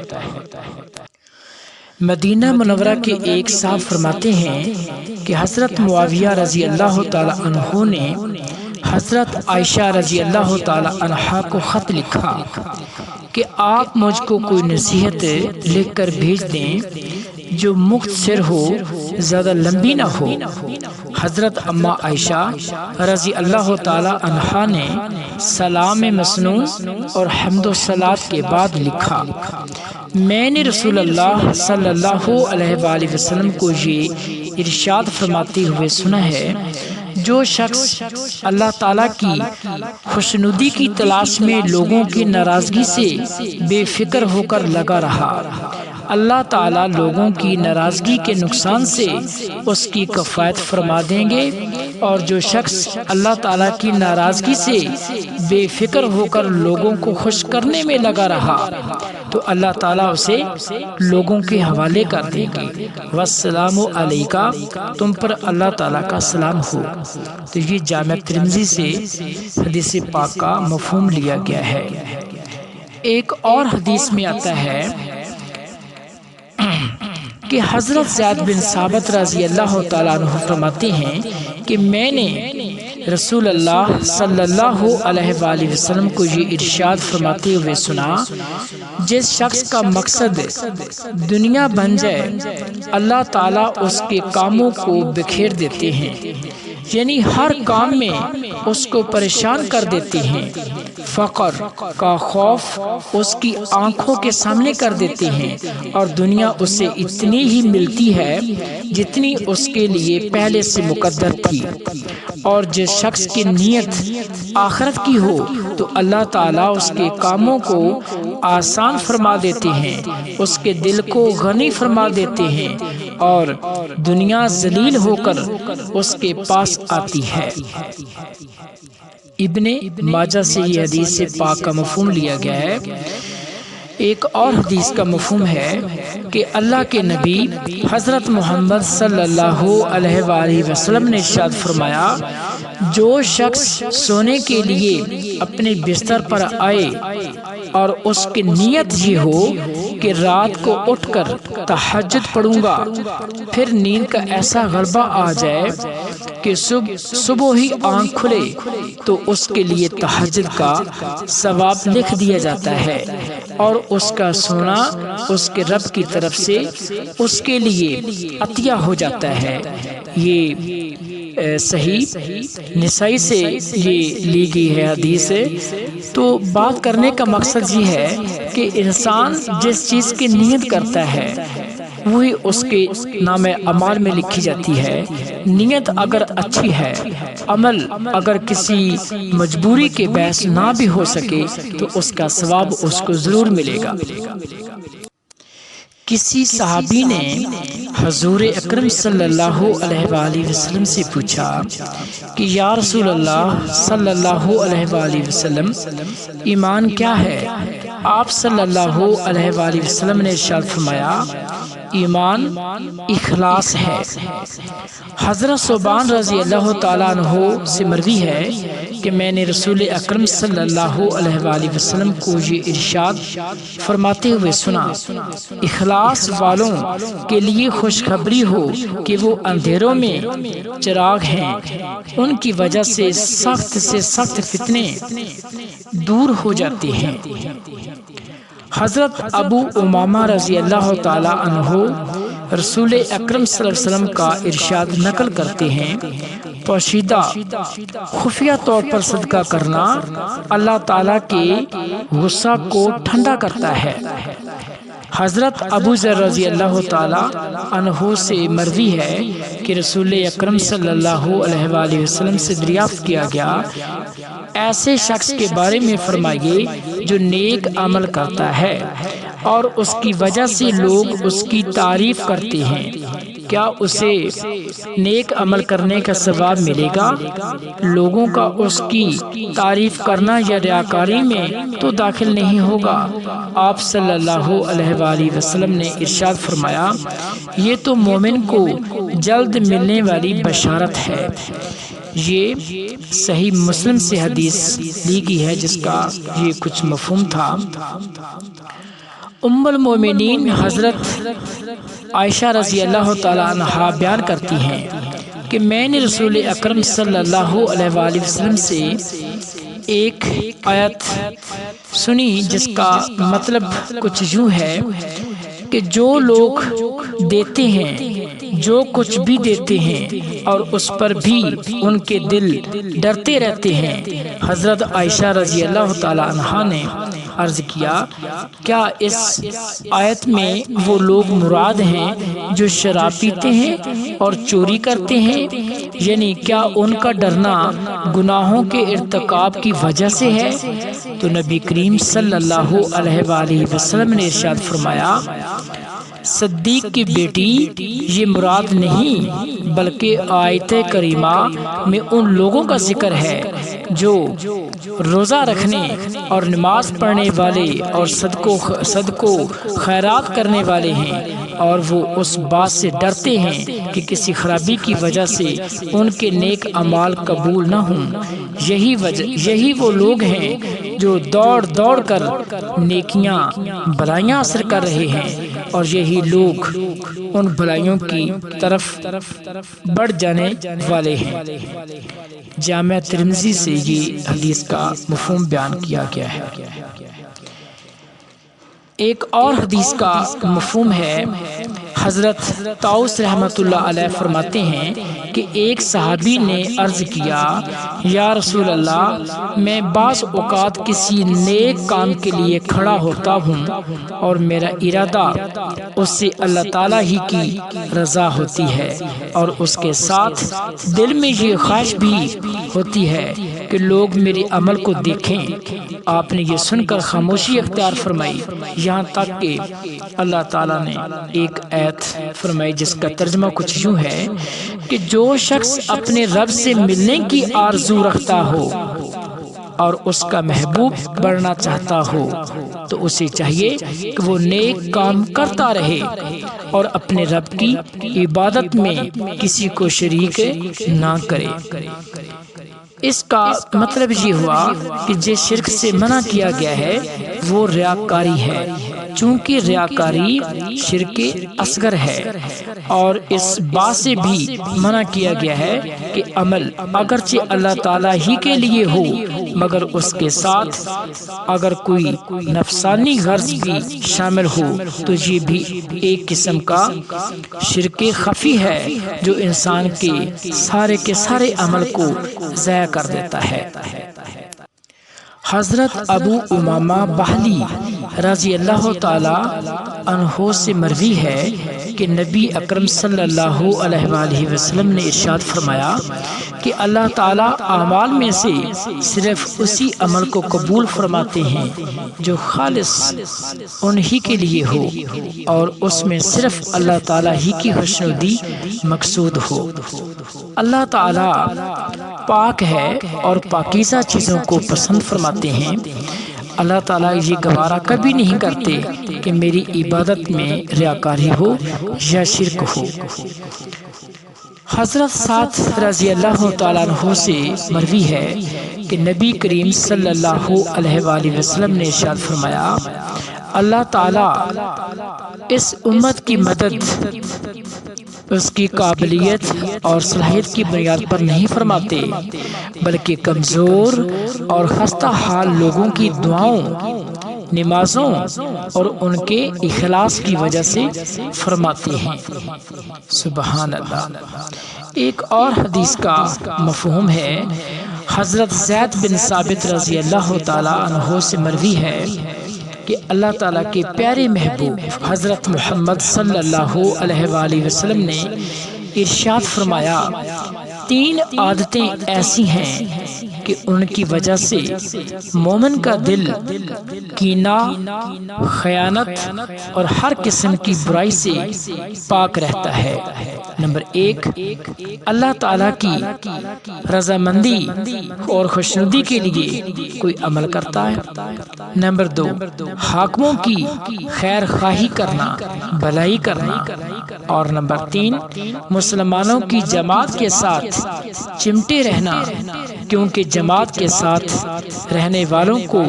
مدینہ منورہ کے ایک صاحب فرماتے ہیں کہ حضرت معاویہ رضی اللہ تعالی عنہ نے حضرت عائشہ رضی اللہ تعالی عنہا کو خط لکھا کہ آپ مجھ کو کوئی نصیحت لکھ کر بھیج دیں جو مختصر ہو، زیادہ لمبی نہ ہو۔ حضرت اما عائشہ رضی اللہ تعالی عنہا نے سلام مسنون اور حمد و صلات کے بعد لکھا، میں نے رسول اللہ صلی اللہ علیہ وآلہ وسلم کو یہ ارشاد فرماتے ہوئے سنا ہے، جو شخص اللہ تعالیٰ کی خوشنودی کی تلاش میں لوگوں کی ناراضگی سے بے فکر ہو کر لگا رہا، اللہ تعالیٰ لوگوں کی ناراضگی کے نقصان سے اس کی کفایت فرما دیں گے، اور جو شخص اللہ تعالیٰ کی ناراضگی سے بے فکر ہو کر لوگوں کو خوش کرنے میں لگا رہا تو اللہ تعالیٰ اسے لوگوں کے حوالے کر دیں گے۔ والسلام علیکہ، تم پر اللہ تعالیٰ کا سلام ہو۔ تو یہ جامع ترمذی سے حدیث پاک کا مفہوم لیا گیا ہے۔ ایک اور حدیث میں آتا ہے کہ حضرت زید بن ثابت رضی اللہ تعالیٰ عنہ فرماتے ہیں کہ میں نے رسول اللہ صلی اللہ علیہ وآلہ وسلم کو یہ ارشاد فرماتے ہوئے سنا، جس شخص کا مقصد دنیا بن جائے اللہ تعالیٰ اس کے کاموں کو بکھیر دیتے ہیں، یعنی ہر کام میں اس کو پریشان کر دیتے ہیں، فقر کا خوف اس کی آنکھوں کے سامنے کر دیتے ہیں، اور دنیا اسے اتنی ہی ملتی ہے جتنی اس کے لیے پہلے سے مقدر تھی، اور جس شخص کی نیت آخرت کی ہو تو اللہ تعالیٰ اس کے کاموں کو آسان فرما دیتے ہیں، اس کے دل کو غنی فرما دیتے ہیں، اور دنیا ذلیل ہو کر اس کے پاس آتی ہے۔ ابن ماجہ سے یہ حدیث پاک کا مفہوم لیا گیا ہے۔ ایک اور حدیث کا مفہوم ہے کہ اللہ کے نبی حضرت محمد صلی اللہ علیہ وآلہ وسلم نے ارشاد فرمایا، جو شخص سونے کے لیے اپنے بستر پر آئے اور اس کی نیت یہ ہو کہ رات کو اٹھ کر تہجد پڑھوں گا، پھر نیند کا ایسا غلبہ آ جائے کہ صبح ہی آنکھ کھلے تو اس کے لیے تہجد کا ثواب لکھ دیا جاتا ہے، اور اس کا سونا اس کے رب کی طرف سے اس کے لیے عطیہ ہو جاتا ہے۔ یہ صحیح نسائی سے یہ لی گئی ہے حدیث۔ تو بات کرنے کا مقصد یہ ہے کہ انسان جس چیز کی نیت کرتا ہے وہی اس کے نام اعمال میں لکھی جاتی ہے۔ نیت اگر اچھی ہے، عمل اگر کسی مجبوری کے باعث نہ بھی ہو سکے تو اس کا ثواب اس کو ضرور ملے گا۔ کسی صحابی نے حضور اکرم صلی اللہ علیہ وآلہ وسلم سے پوچھا کہ یا رسول اللہ صلی اللہ علیہ وآلہ وسلم، ایمان کیا ہے؟ آپ صلی اللہ علیہ وآلہ وسلم نے ارشاد فرمایا، ایمان اخلاص ہے۔ حضرت ثوبان رضی اللہ تعالیٰ عنہ سے مروی ہے کہ میں نے رسول اکرم صلی اللہ علیہ وآلہ وسلم کو یہ ارشاد فرماتے ہوئے سنا، اخلاص والوں کے لیے خوشخبری ہو کہ وہ اندھیروں میں چراغ ہیں، ان کی وجہ سے سخت فتنے دور ہو جاتے ہیں۔ حضرت ابو امامہ رضی اللہ تعالی عنہ رسول اکرم صلی اللہ علیہ وسلم کا ارشاد نقل کرتے ہیں، پوشیدہ خفیہ طور پر صدقہ کرنا اللہ تعالیٰ کے غصہ کو ٹھنڈا کرتا ہے۔ حضرت ابو ذر رضی اللہ تعالی عنہ سے مروی ہے کہ رسول اکرم صلی اللہ علیہ وآلہ وسلم سے دریافت کیا گیا، ایسے شخص کے بارے میں فرمائیے جو نیک عمل کرتا ہے اور اس کی وجہ سے لوگ اس کی تعریف کرتے ہیں، کیا اسے نیک عمل کرنے کا ثواب ملے گا؟ لوگوں کا اس کی تعریف کرنا یا ریاکاری میں تو داخل نہیں ہوگا۔ آپ صلی اللہ علیہ وآلہ وسلم نے ارشاد فرمایا، یہ تو مومن کو جلد ملنے والی بشارت ہے۔ یہ صحیح مسلم سے حدیث لی گئی ہے جس کا یہ کچھ مفہوم تھا۔ ام المومنین حضرت عائشہ رضی اللہ تعالی عنہا بیان کرتی ہیں کہ میں نے رسول اکرم صلی اللہ علیہ وآلہ وسلم سے ایک آیت سنی جس کا مطلب کچھ یوں ہے کہ جو لوگ دیتے ہیں، جو کچھ بھی دیتے ہیں اور اس پر بھی ان کے دل ڈرتے رہتے ہیں۔ حضرت عائشہ رضی اللہ تعالی عنہا نے عرض کیا، کیا اس آیت میں وہ لوگ مراد ہیں جو شراب پیتے ہیں اور چوری کرتے ہیں؟ یعنی کیا ان کا ڈرنا گناہوں کے ارتکاب کی وجہ سے ہے؟ تو نبی کریم صلی اللہ علیہ وآلہ وسلم نے ارشاد فرمایا، صدیق کی بیٹی یہ مراد نہیں بلکہ آیت کریمہ میں ان لوگوں کا ذکر ہے جو روزہ رکھنے اور نماز پڑھنے والے اور صدقوں خیرات کرنے والے ہیں، اور وہ اس بات سے ڈرتے ہیں کہ کسی خرابی کی وجہ سے ان کے نیک اعمال قبول نہ ہوں۔ یہی وہ لوگ ہیں جو دوڑ کر نیکیاں بھلائیاں حاصل کر رہے ہیں، اور یہی لوگ ان بھلائیوں کی طرف بڑھ جانے والے ہیں۔ جامع ترمذی سے یہ حدیث کا مفہوم بیان کیا گیا ہے۔ ایک اور حدیث کا مفہوم ہے، حضرت طاؤس رحمۃ اللہ علیہ فرماتے ہیں کہ ایک صحابی نے عرض کیا، یا رسول اللہ، میں بعض اوقات کسی نیک کام کے لیے کھڑا ہوتا ہوں اور میرا ارادہ اس سے اللہ تعالیٰ ہی کی رضا ہوتی ہے، اور اس کے ساتھ دل میں یہ خواہش بھی ہوتی ہے کہ لوگ میرے عمل کو دیکھیں۔ آپ نے یہ سن کر خاموشی اختیار فرمائی، یہاں تک کہ اللہ تعالیٰ نے ایک آیت فرمائی جس کا ترجمہ کچھ یوں ہے کہ جو شخص اپنے رب سے ملنے کی آرزو رکھتا ہو اور اس کا محبوب بننا چاہتا ہو تو اسے چاہیے کہ وہ نیک کام کرتا رہے اور اپنے رب کی عبادت میں کسی کو شریک نہ کرے۔ اس کا مطلب یہ ہوا کہ جس شرک سے منع کیا گیا ہے وہ ریاکاری ہے، چونکہ ریاکاری شرک اصغر ہے، اور اس بات سے بھی منع کیا گیا ہے کہ عمل اگرچہ اللہ تعالیٰ ہی کے لیے ہو مگر اس کے ساتھ اگر کوئی نفسانی غرض بھی شامل ہو تو یہ بھی ایک قسم کا شرک خفی ہے جو انسان کے سارے عمل کو ضائع کر دیتا ہے۔ حضرت ابو امامہ بہلی رضی اللہ تعالی عنہ سے مروی ہے کہ نبی اکرم صلی اللہ علیہ وآلہ وسلم نے ارشاد فرمایا کہ اللہ تعالیٰ اعمال میں سے صرف اسی عمل کو قبول فرماتے ہیں جو خالص انہی کے لیے ہو اور اس میں صرف اللہ تعالیٰ ہی کی خوشنودی مقصود ہو۔ اللہ تعالیٰ پاک ہے اور پاکیزہ چیزوں کو پسند فرماتے ہیں۔ اللہ تعالیٰ یہ گوارا کبھی نہیں کرتے کہ میری عبادت میں ریاکاری ہو یا شرک ہو۔ حضرت سعد رضی اللہ تعالیٰ عنہ سے مروی ہے کہ نبی کریم صلی اللہ علیہ وآلہ وسلم نے ارشاد فرمایا، اللہ تعالیٰ اس امت کی مدد اس کی قابلیت اور صلاحیت کی بنیاد پر نہیں فرماتے، بلکہ کمزور اور خستہ حال لوگوں کی دعاؤں، نمازوں اور ان کے اخلاص کی وجہ سے فرماتے ہیں۔ سبحان اللہ۔ ایک اور حدیث کا مفہوم ہے، حضرت زید بن ثابت رضی اللہ تعالیٰ عنہ سے مروی ہے کہ اللہ تعالیٰ کے پیارے محبوب حضرت محمد صلی اللہ علیہ وآلہ وسلم نے ارشاد فرمایا، 3 عادتیں ایسی ہیں کہ ان کی وجہ سے مومن کا دل کینہ، خیانت اور ہر قسم کی برائی سے پاک رہتا ہے۔ نمبر 1، اللہ تعالیٰ کی رضامندی اور خوشنودی کے لیے کوئی عمل کرتا ہے۔ نمبر 2، حاکموں کی خیر خواہی کرنا، بھلائی کرنا۔ اور نمبر 3، مسلمانوں کی جماعت کے ساتھ چمٹے رہنا، کیونکہ جماعت کے ساتھ رہنے والوں کو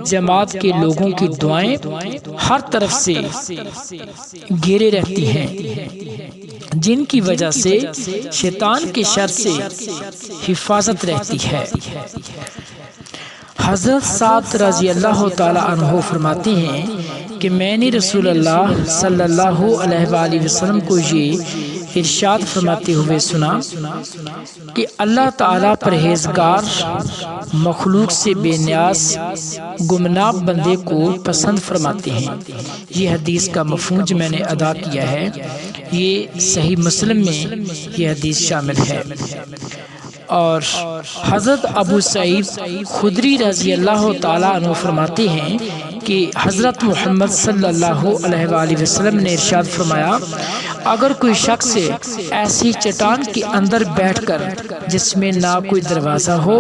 جماعت کے لوگوں کی دعائیں ہر طرف سے گھیرے رہتی ہیں، جن کی وجہ سے شیطان کے شر سے حفاظت رہتی ہے۔ حضرت سعد رضی اللہ تعالی عنہ فرماتے ہیں کہ میں نے رسول اللہ صلی اللہ علیہ وآلہ وسلم کو یہ ارشاد فرماتے ہوئے سنا کہ اللہ تعالیٰ پرہیزگار مخلوق سے بے نیاز گمنام بندے کو پسند فرماتے ہیں۔ یہ حدیث کا مفہوم جو میں نے ادا کیا ہے، یہ صحیح مسلم میں یہ حدیث شامل ہے۔ اور حضرت ابو سعید خدری رضی اللہ تعالیٰ عنہ فرماتے ہیں کہ حضرت محمد صلی اللہ علیہ وآلہ وسلم نے ارشاد فرمایا، اگر کوئی شخص ایسی چٹان کے اندر بیٹھ کر جس میں نہ کوئی دروازہ ہو،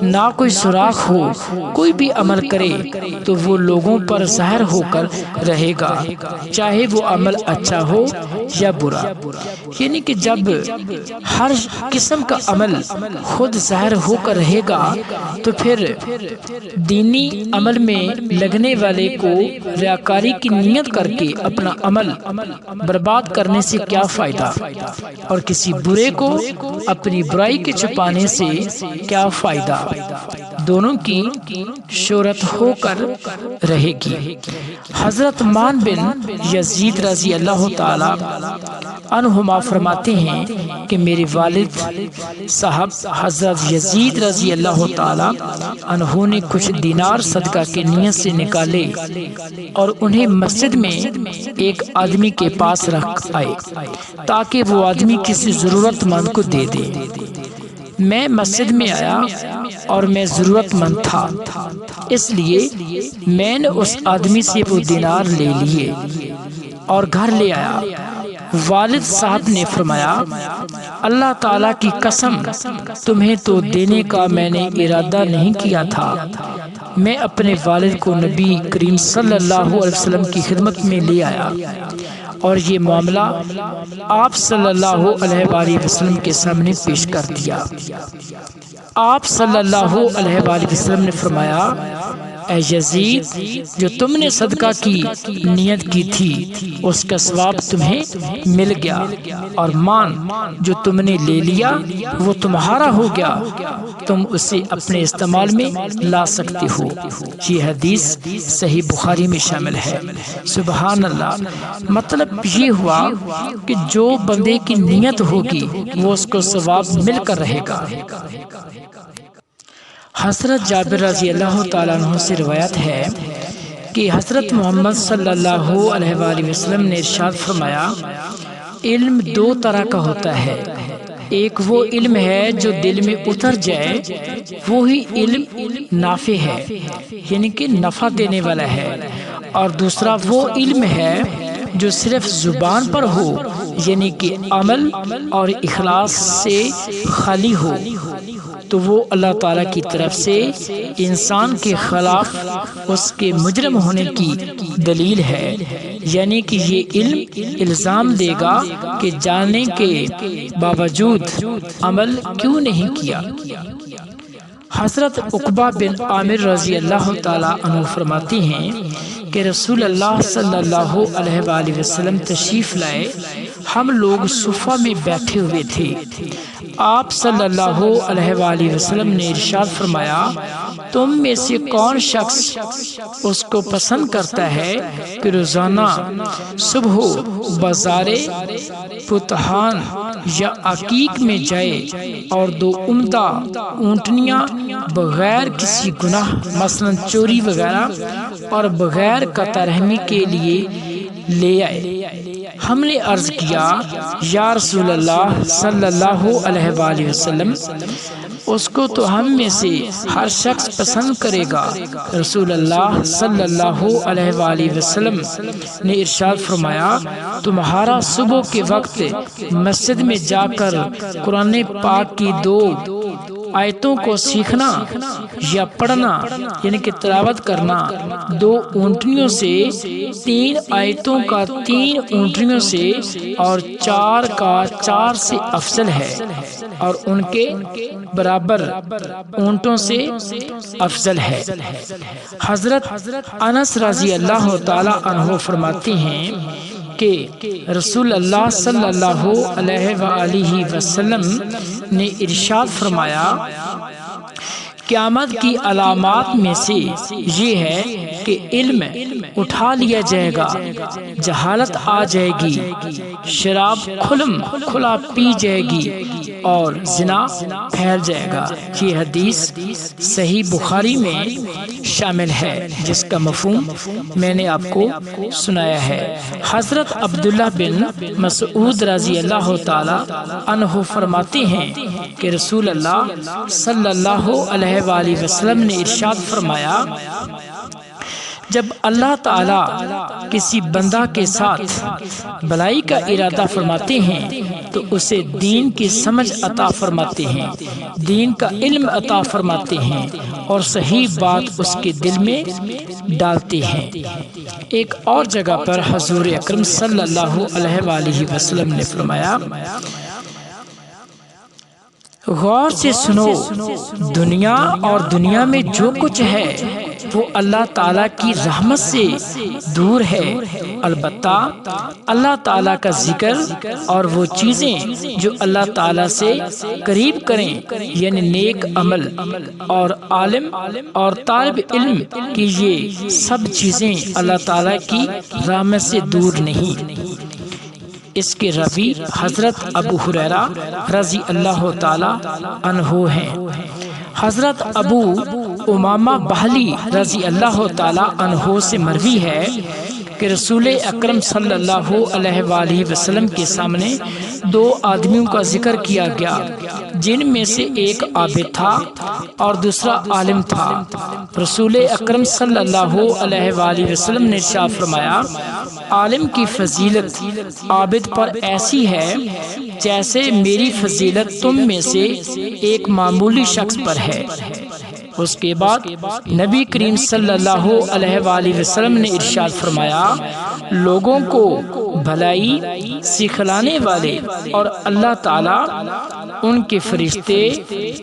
نہ کوئی سوراخ ہو، کوئی بھی عمل کرے تو وہ لوگوں پر ظاہر ہو کر رہے گا، چاہے وہ عمل اچھا ہو یا برا۔ یعنی کہ جب ہر قسم کا عمل خود ظاہر ہو کر رہے گا تو پھر دینی عمل میں لگنے والے کو ریاکاری کی نیت کر کے اپنا عمل برباد کرنے سے کیا فائدہ، اور کسی برے کو اپنی برائی کے چھپانے سے کیا فائدہ، دونوں کی شہرت ہو کر رہے گی۔ حضرت مان بن یزید رضی اللہ تعالی عنہما فرماتے ہیں کہ میرے والد صاحب حضرت یزید رضی اللہ تعالی عنہ نے کچھ دینار صدقہ کے نیت سے نکالے اور انہیں مسجد میں ایک آدمی کے پاس رکھ آئے تاکہ وہ آدمی کسی ضرورت مند کو دے دے۔ میں مسجد میں آیا اور میں ضرورت مند تھا، اس لیے میں نے اس آدمی سے وہ دینار لے لیے اور گھر لے آیا۔ والد صاحب نے فرمایا، اللہ تعالیٰ کی قسم، تمہیں تو دینے کا میں نے ارادہ نہیں کیا تھا۔ میں اپنے والد کو نبی کریم صلی اللہ علیہ وسلم کی خدمت میں لے آیا اور یہ معاملہ آپ صلی اللہ علیہ وآلہ وسلم کے سامنے پیش کر دیا۔ آپ صلی اللہ علیہ وآلہ وسلم نے فرمایا، اے یزید، جو تم نے صدقہ کی نیت کی تھی اس کا ثواب تمہیں مل گیا، اور مان جو تم نے لے لیا وہ تمہارا ہو گیا، تم اسے اپنے استعمال میں لا سکتے ہو۔ یہ حدیث صحیح بخاری میں شامل ہے۔ سبحان اللہ۔ مطلب یہ ہوا کہ جو بندے کی نیت ہوگی وہ اس کو ثواب مل کر رہے گا۔ حضرت جابر رضی اللہ تعالیٰ عنہ سے روایت ہے کہ حضرت محمد صلی اللہ علیہ وآلہ وسلم نے ارشاد فرمایا، علم 2 طرح کا ہوتا ہے، ایک وہ علم ہے جو دل میں اتر جائے، وہی علم نافع ہے، یعنی کہ نفع دینے والا ہے، اور دوسرا وہ علم ہے جو صرف زبان پر ہو یعنی کہ عمل اور اخلاص سے خالی ہو تو وہ اللہ تعالیٰ کی طرف سے انسان کے خلاف اس کے مجرم ہونے کی دلیل ہے، یعنی کہ یہ علم الزام دے گا کہ جاننے کے باوجود عمل کیوں نہیں کیا۔ حضرت عقبہ بن عامر رضی اللہ تعالیٰ عنہ فرماتے ہیں کہ رسول اللہ صلی اللہ علیہ وآلہ وسلم تشریف لائے، ہم لوگ صفہ میں بیٹھے ہوئے تھے۔ آپ صلی اللہ علیہ وآلہ وسلم نے ارشاد فرمایا، تم میں سے کون شخص اس کو پسند کرتا ہے کہ روزانہ صبح بازار پتحان یا عقیق میں جائے اور 2 عمدہ اونٹنیاں بغیر کسی گناہ مثلا چوری وغیرہ اور بغیر قطع رحمی کے لیے لے آئے؟ ہم نے عرض کیا، یا رسول اللہ صلی اللہ علیہ وآلہ وسلم، اس کو تو ہم میں سے ہر شخص پسند کرے گا۔ رسول اللہ صلی اللہ علیہ وآلہ وسلم نے ارشاد فرمایا، تمہارا صبح کے وقت مسجد میں جا کر قرآن پاک کی 2 آیتوں کو سیکھنا یا پڑھنا یعنی کہ تلاوت کرنا 2 اونٹنیوں سے، 3 آیتوں کا 3 اونٹنیوں سے اور 4 کا 4 سے افضل ہے، اور ان کے برابر اونٹوں سے افضل ہے۔ حضرت انس رضی اللہ تعالی عنہ فرماتے ہیں کہ رسول اللہ صلی اللہ علیہ وآلہ وسلم نے ارشاد فرمایا، قیامت کی علامات میں سے یہ ہے کہ علم اٹھا لیا جائے گا، جہالت آ جائے گی، شراب کھلا پی جائے گی اور زنا پھیل جائے گا۔ یہ حدیث صحیح بخاری میں شامل ہے، جس کا مفہوم میں نے آپ کو سنایا ہے۔ حضرت عبداللہ بن مسعود رضی اللہ تعالی عنہ فرماتے ہیں کہ رسول اللہ صلی اللہ علیہ وآلہ وسلم نے ارشاد فرمایا، جب اللہ تعالی کسی بندہ کے ساتھ بھلائی کا ارادہ فرماتے ہیں تو اسے دین کی سمجھ عطا فرماتے ہیں، دین کا علم عطا فرماتے ہیں اور صحیح بات اس کے دل میں ڈالتے ہیں۔ ایک اور جگہ پر حضور اکرم صلی اللہ علیہ وآلہ وسلم نے فرمایا، غور سے سنو، دنیا اور دنیا میں جو کچھ ہے وہ اللہ تعالیٰ کی رحمت سے دور ہے، البتہ اللہ تعالیٰ کا ذکر اور وہ چیزیں جو اللہ تعالیٰ سے قریب کریں یعنی نیک عمل اور عالم اور طالب علم کی، یہ سب چیزیں اللہ تعالیٰ کی رحمت سے دور نہیں۔ اس کے راوی حضرت ابو ہریرہ رضی اللہ تعالی عنہ ہیں۔ حضرت ابو امامہ بہلی رضی اللہ تعالی عنہ سے مروی ہے کہ رسول اکرم صلی اللہ علیہ وآلہ وسلم کے سامنے 2 آدمیوں کا ذکر کیا گیا، جن میں سے ایک عابد تھا اور دوسرا عالم تھا۔ رسول اکرم صلی اللہ علیہ وآلہ وسلم نے ارشاد فرمایا، عالم کی فضیلت عابد پر ایسی ہے جیسے میری فضیلت تم میں سے ایک معمولی شخص پر ہے۔ اس کے بعد نبی کریم صلی اللہ علیہ وآلہ وسلم نے ارشاد فرمایا، لوگوں کو بھلائی سکھلانے والے اور اللہ تعالی، ان کے فرشتے،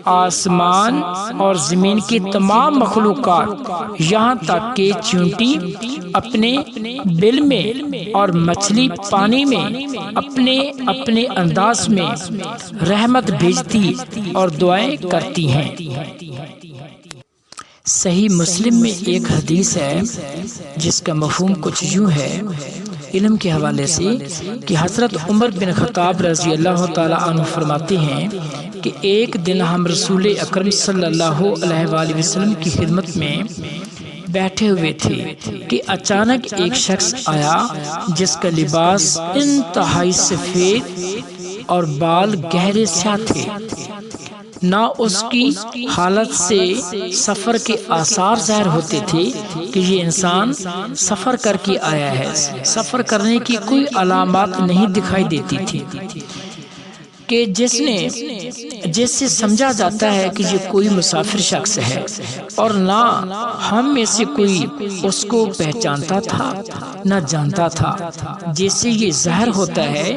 آسمان اور زمین کی تمام مخلوقات، یہاں تک کہ چیونٹی اپنے بل میں اور مچھلی پانی میں اپنے اپنے انداز میں رحمت بھیجتی اور دعائیں کرتی ہیں۔ صحیح مسلم میں ایک حدیث ہے جس کا مفہوم کچھ یوں ہے، علم کے حوالے سے، کہ حضرت عمر بن خطاب رضی اللہ تعالی عنہ فرماتے ہیں کہ ایک دن ہم رسول اکرم صلی اللہ علیہ وآلہ وسلم کی خدمت میں بیٹھے ہوئے تھے کہ اچانک ایک شخص آیا جس کا لباس انتہائی سفید اور بال گہرے سیاہ تھے۔ نہ اس کی حالت سے سفر کے آثار ظاہر ہوتے تھے کہ یہ انسان سفر کر کے آیا ہے، سفر کرنے کی کوئی علامات نہیں دکھائی دیتی تھی کہ جس سے سمجھا جاتا ہے کہ یہ کوئی مسافر شخص ہے، اور نہ ہم میں سے کوئی اس کو پہچانتا تھا نہ جانتا تھا، جس سے یہ ظاہر ہوتا ہے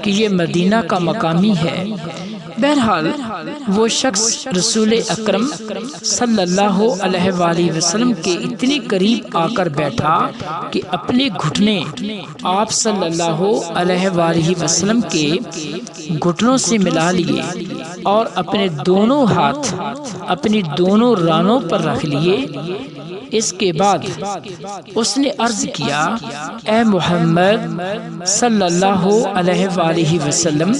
کہ یہ مدینہ کا مقامی ہے۔ بہرحال وہ شخص رسول اکرم صلی اللہ علیہ وآلہ وسلم کے اتنے قریب آ کر بیٹھا کہ اپنے گھٹنے آپ صلی اللہ علیہ وآلہ وسلم کے گھٹنوں سے ملا لیے اور اپنے دونوں ہاتھ اپنی دونوں رانوں پر رکھ لیے۔ اس کے بعد اس نے عرض کیا، اے محمد صلی اللہ علیہ وآلہ وسلم،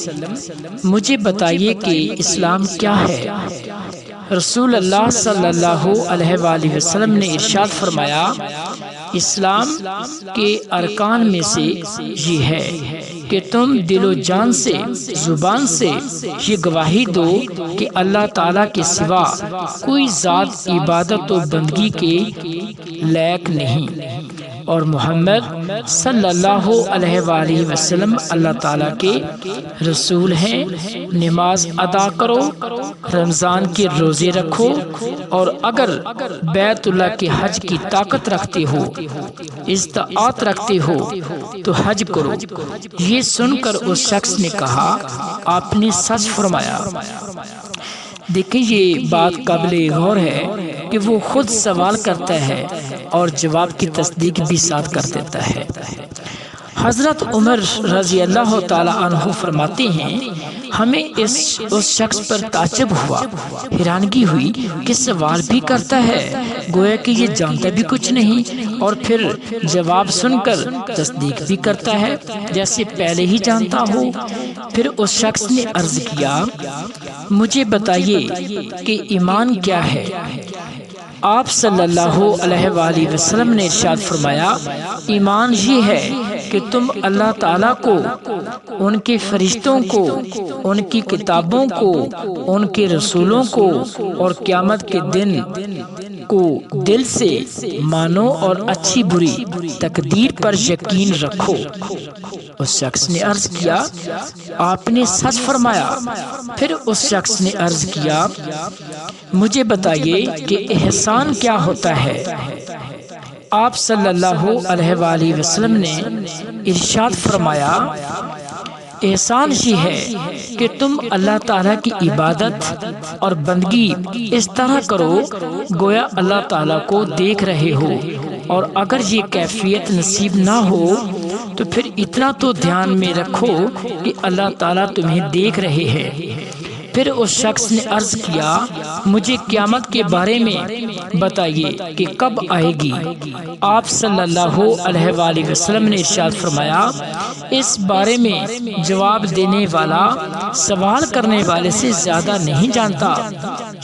مجھے بتائیے کہ اسلام کیا ہے؟ رسول اللہ صلی اللہ علیہ وآلہ وسلم نے ارشاد فرمایا، اسلام کے ارکان میں سے یہ ہے کہ تم دل و جان سے، زبان سے یہ گواہی دو کہ اللہ تعالیٰ کے سوا کوئی ذات عبادت و بندگی کے لائق نہیں، اور محمد صلی اللہ علیہ وآلہ وسلم اللہ تعالیٰ کے رسول ہیں۔ نماز ادا کرو، رمضان کے روزے رکھو، اور اگر بیت اللہ کے حج کی طاقت رکھتے ہو، استطاعت رکھتے ہو تو حج کرو۔ یہ سن کر اس شخص نے کہا، آپ نے سچ فرمایا۔ دیکھیں، یہ بات قابل غور ہے کہ وہ خود سوال کرتا ہے اور جواب کی تصدیق بھی ساتھ کر دیتا ہے۔ حضرت عمر رضی اللہ تعالی عنہ فرماتے ہیں، ہمیں اس شخص پر تعجب ہوا، حیرانگی ہوئی کہ سوال بھی کرتا ہے، گویا کہ یہ جانتا بھی کچھ نہیں، اور پھر جواب سن کر تصدیق بھی کرتا ہے جیسے پہلے ہی جانتا ہو۔ پھر اس شخص نے عرض کیا، مجھے بتائیے کہ ایمان کیا ہے؟ آپ صلی اللہ علیہ وآلہ وسلم نے ارشاد فرمایا، ایمان یہ ہے کہ تم اللہ تعالیٰ کو، ان کے فرشتوں کو، ان کی کتابوں کو، ان کے رسولوں کو اور قیامت کے دن کو دل سے مانو اور اچھی بری تقدیر پر یقین رکھو۔ اس شخص نے عرض کیا، آپ نے سچ فرمایا۔ پھر اس شخص نے عرض کیا، مجھے بتائیے کہ احسان کیا ہوتا ہے؟ آپ صلی اللہ علیہ وآلہ وسلم نے ارشاد فرمایا، احسان یہ ہے کہ تم اللہ تعالیٰ کی عبادت اور بندگی اس طرح کرو گویا اللہ تعالیٰ کو دیکھ رہے ہو، اور اگر یہ کیفیت نصیب نہ ہو تو پھر اتنا تو دھیان میں رکھو کہ اللہ تعالیٰ تمہیں دیکھ رہے ہیں۔ پھر اس شخص نے عرض کیا، مجھے قیامت کے بارے میں بتائیے کہ کب آئے گی؟ آپ صلی اللہ علیہ وآلہ وسلم نے ارشاد فرمایا، اس بارے میں جواب دینے والا سوال کرنے والے سے زیادہ نہیں جانتا،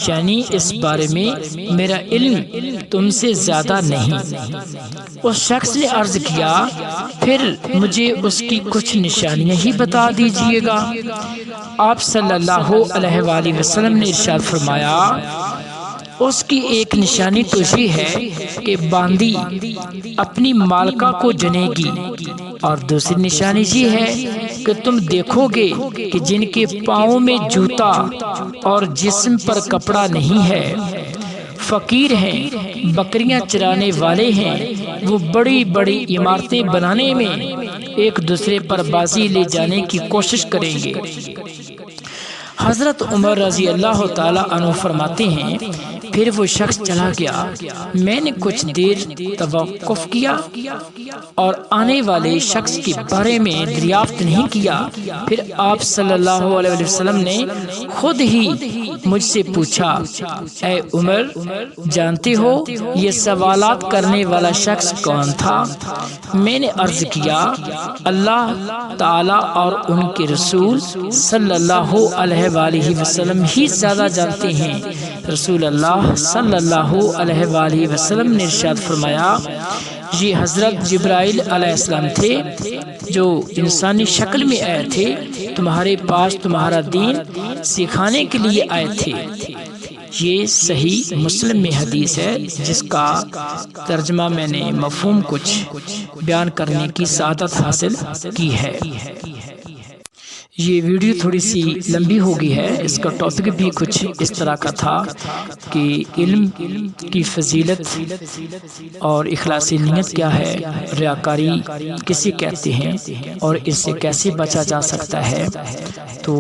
یعنی اس بارے میں میرا علم تم سے زیادہ نہیں۔ اس شخص نے عرض کیا، پھر مجھے اس کی کچھ نشانیاں ہی بتا دیجیے گا۔ آپ صلی اللہ علیہ وآلہ وسلم نے ارشاد فرمایا، اس کی ایک نشانی تو یہ ہے کہ باندی اپنی مالکہ کو جنے گی، اور دوسری نشانی یہ ہے کہ تم دیکھو گے کہ جن کے پاؤں میں جوتا اور جسم پر کپڑا نہیں ہے، فقیر ہیں، بکریاں چرانے والے ہیں، وہ بڑی بڑی عمارتیں بنانے میں ایک دوسرے پر بازی لے جانے کی کوشش کریں گے۔ حضرت عمر رضی اللہ تعالی عنہ فرماتے ہیں، پھر وہ شخص چلا گیا، میں نے کچھ دیر توقف کیا اور آنے والے شخص کے بارے میں دریافت نہیں کیا۔ پھر آپ صلی اللہ علیہ وسلم نے خود ہی مجھ سے پوچھا، اے عمر، جانتے ہو یہ سوالات کرنے والا شخص کون تھا؟ میں نے عرض کیا، اللہ تعالی اور ان کے رسول صلی اللہ علیہ وآلہ وسلم ہی زیادہ جانتے ہیں۔ رسول اللہ صلی اللہ علیہ وآلہ وسلم نے ارشاد فرمایا، یہ حضرت جبرائیل علیہ السلام تھے جو انسانی شکل میں آئے تھے تمہارے پاس تمہارا دین سکھانے کے لیے آئے تھے۔ یہ صحیح مسلم میں حدیث ہے جس کا ترجمہ میں نے مفہوم کچھ بیان کرنے کی سعادت حاصل کی ہے۔ یہ ویڈیو تھوڑی سی لمبی ہو گئی ہے، اس کا ٹاپک بھی کچھ اس طرح کا تھا کہ علم کی فضیلت اور اخلاصی نیت کیا ہے، ریاکاری کسے کہتے ہیں اور اس سے کیسے بچا جا سکتا ہے۔ تو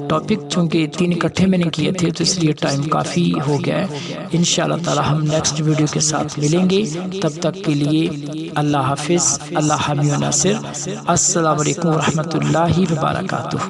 ٹاپک چونکہ 3 اکٹھے میں نے کیے تھے تو اس لیے ٹائم کافی ہو گیا ہے۔ انشاءاللہ تعالی ہم نیکسٹ ویڈیو کے ساتھ ملیں گے، تب تک کے لیے اللہ حافظ، اللہ حامی و ناصر، السلام علیکم ورحمۃ اللہ وبرکاتہ۔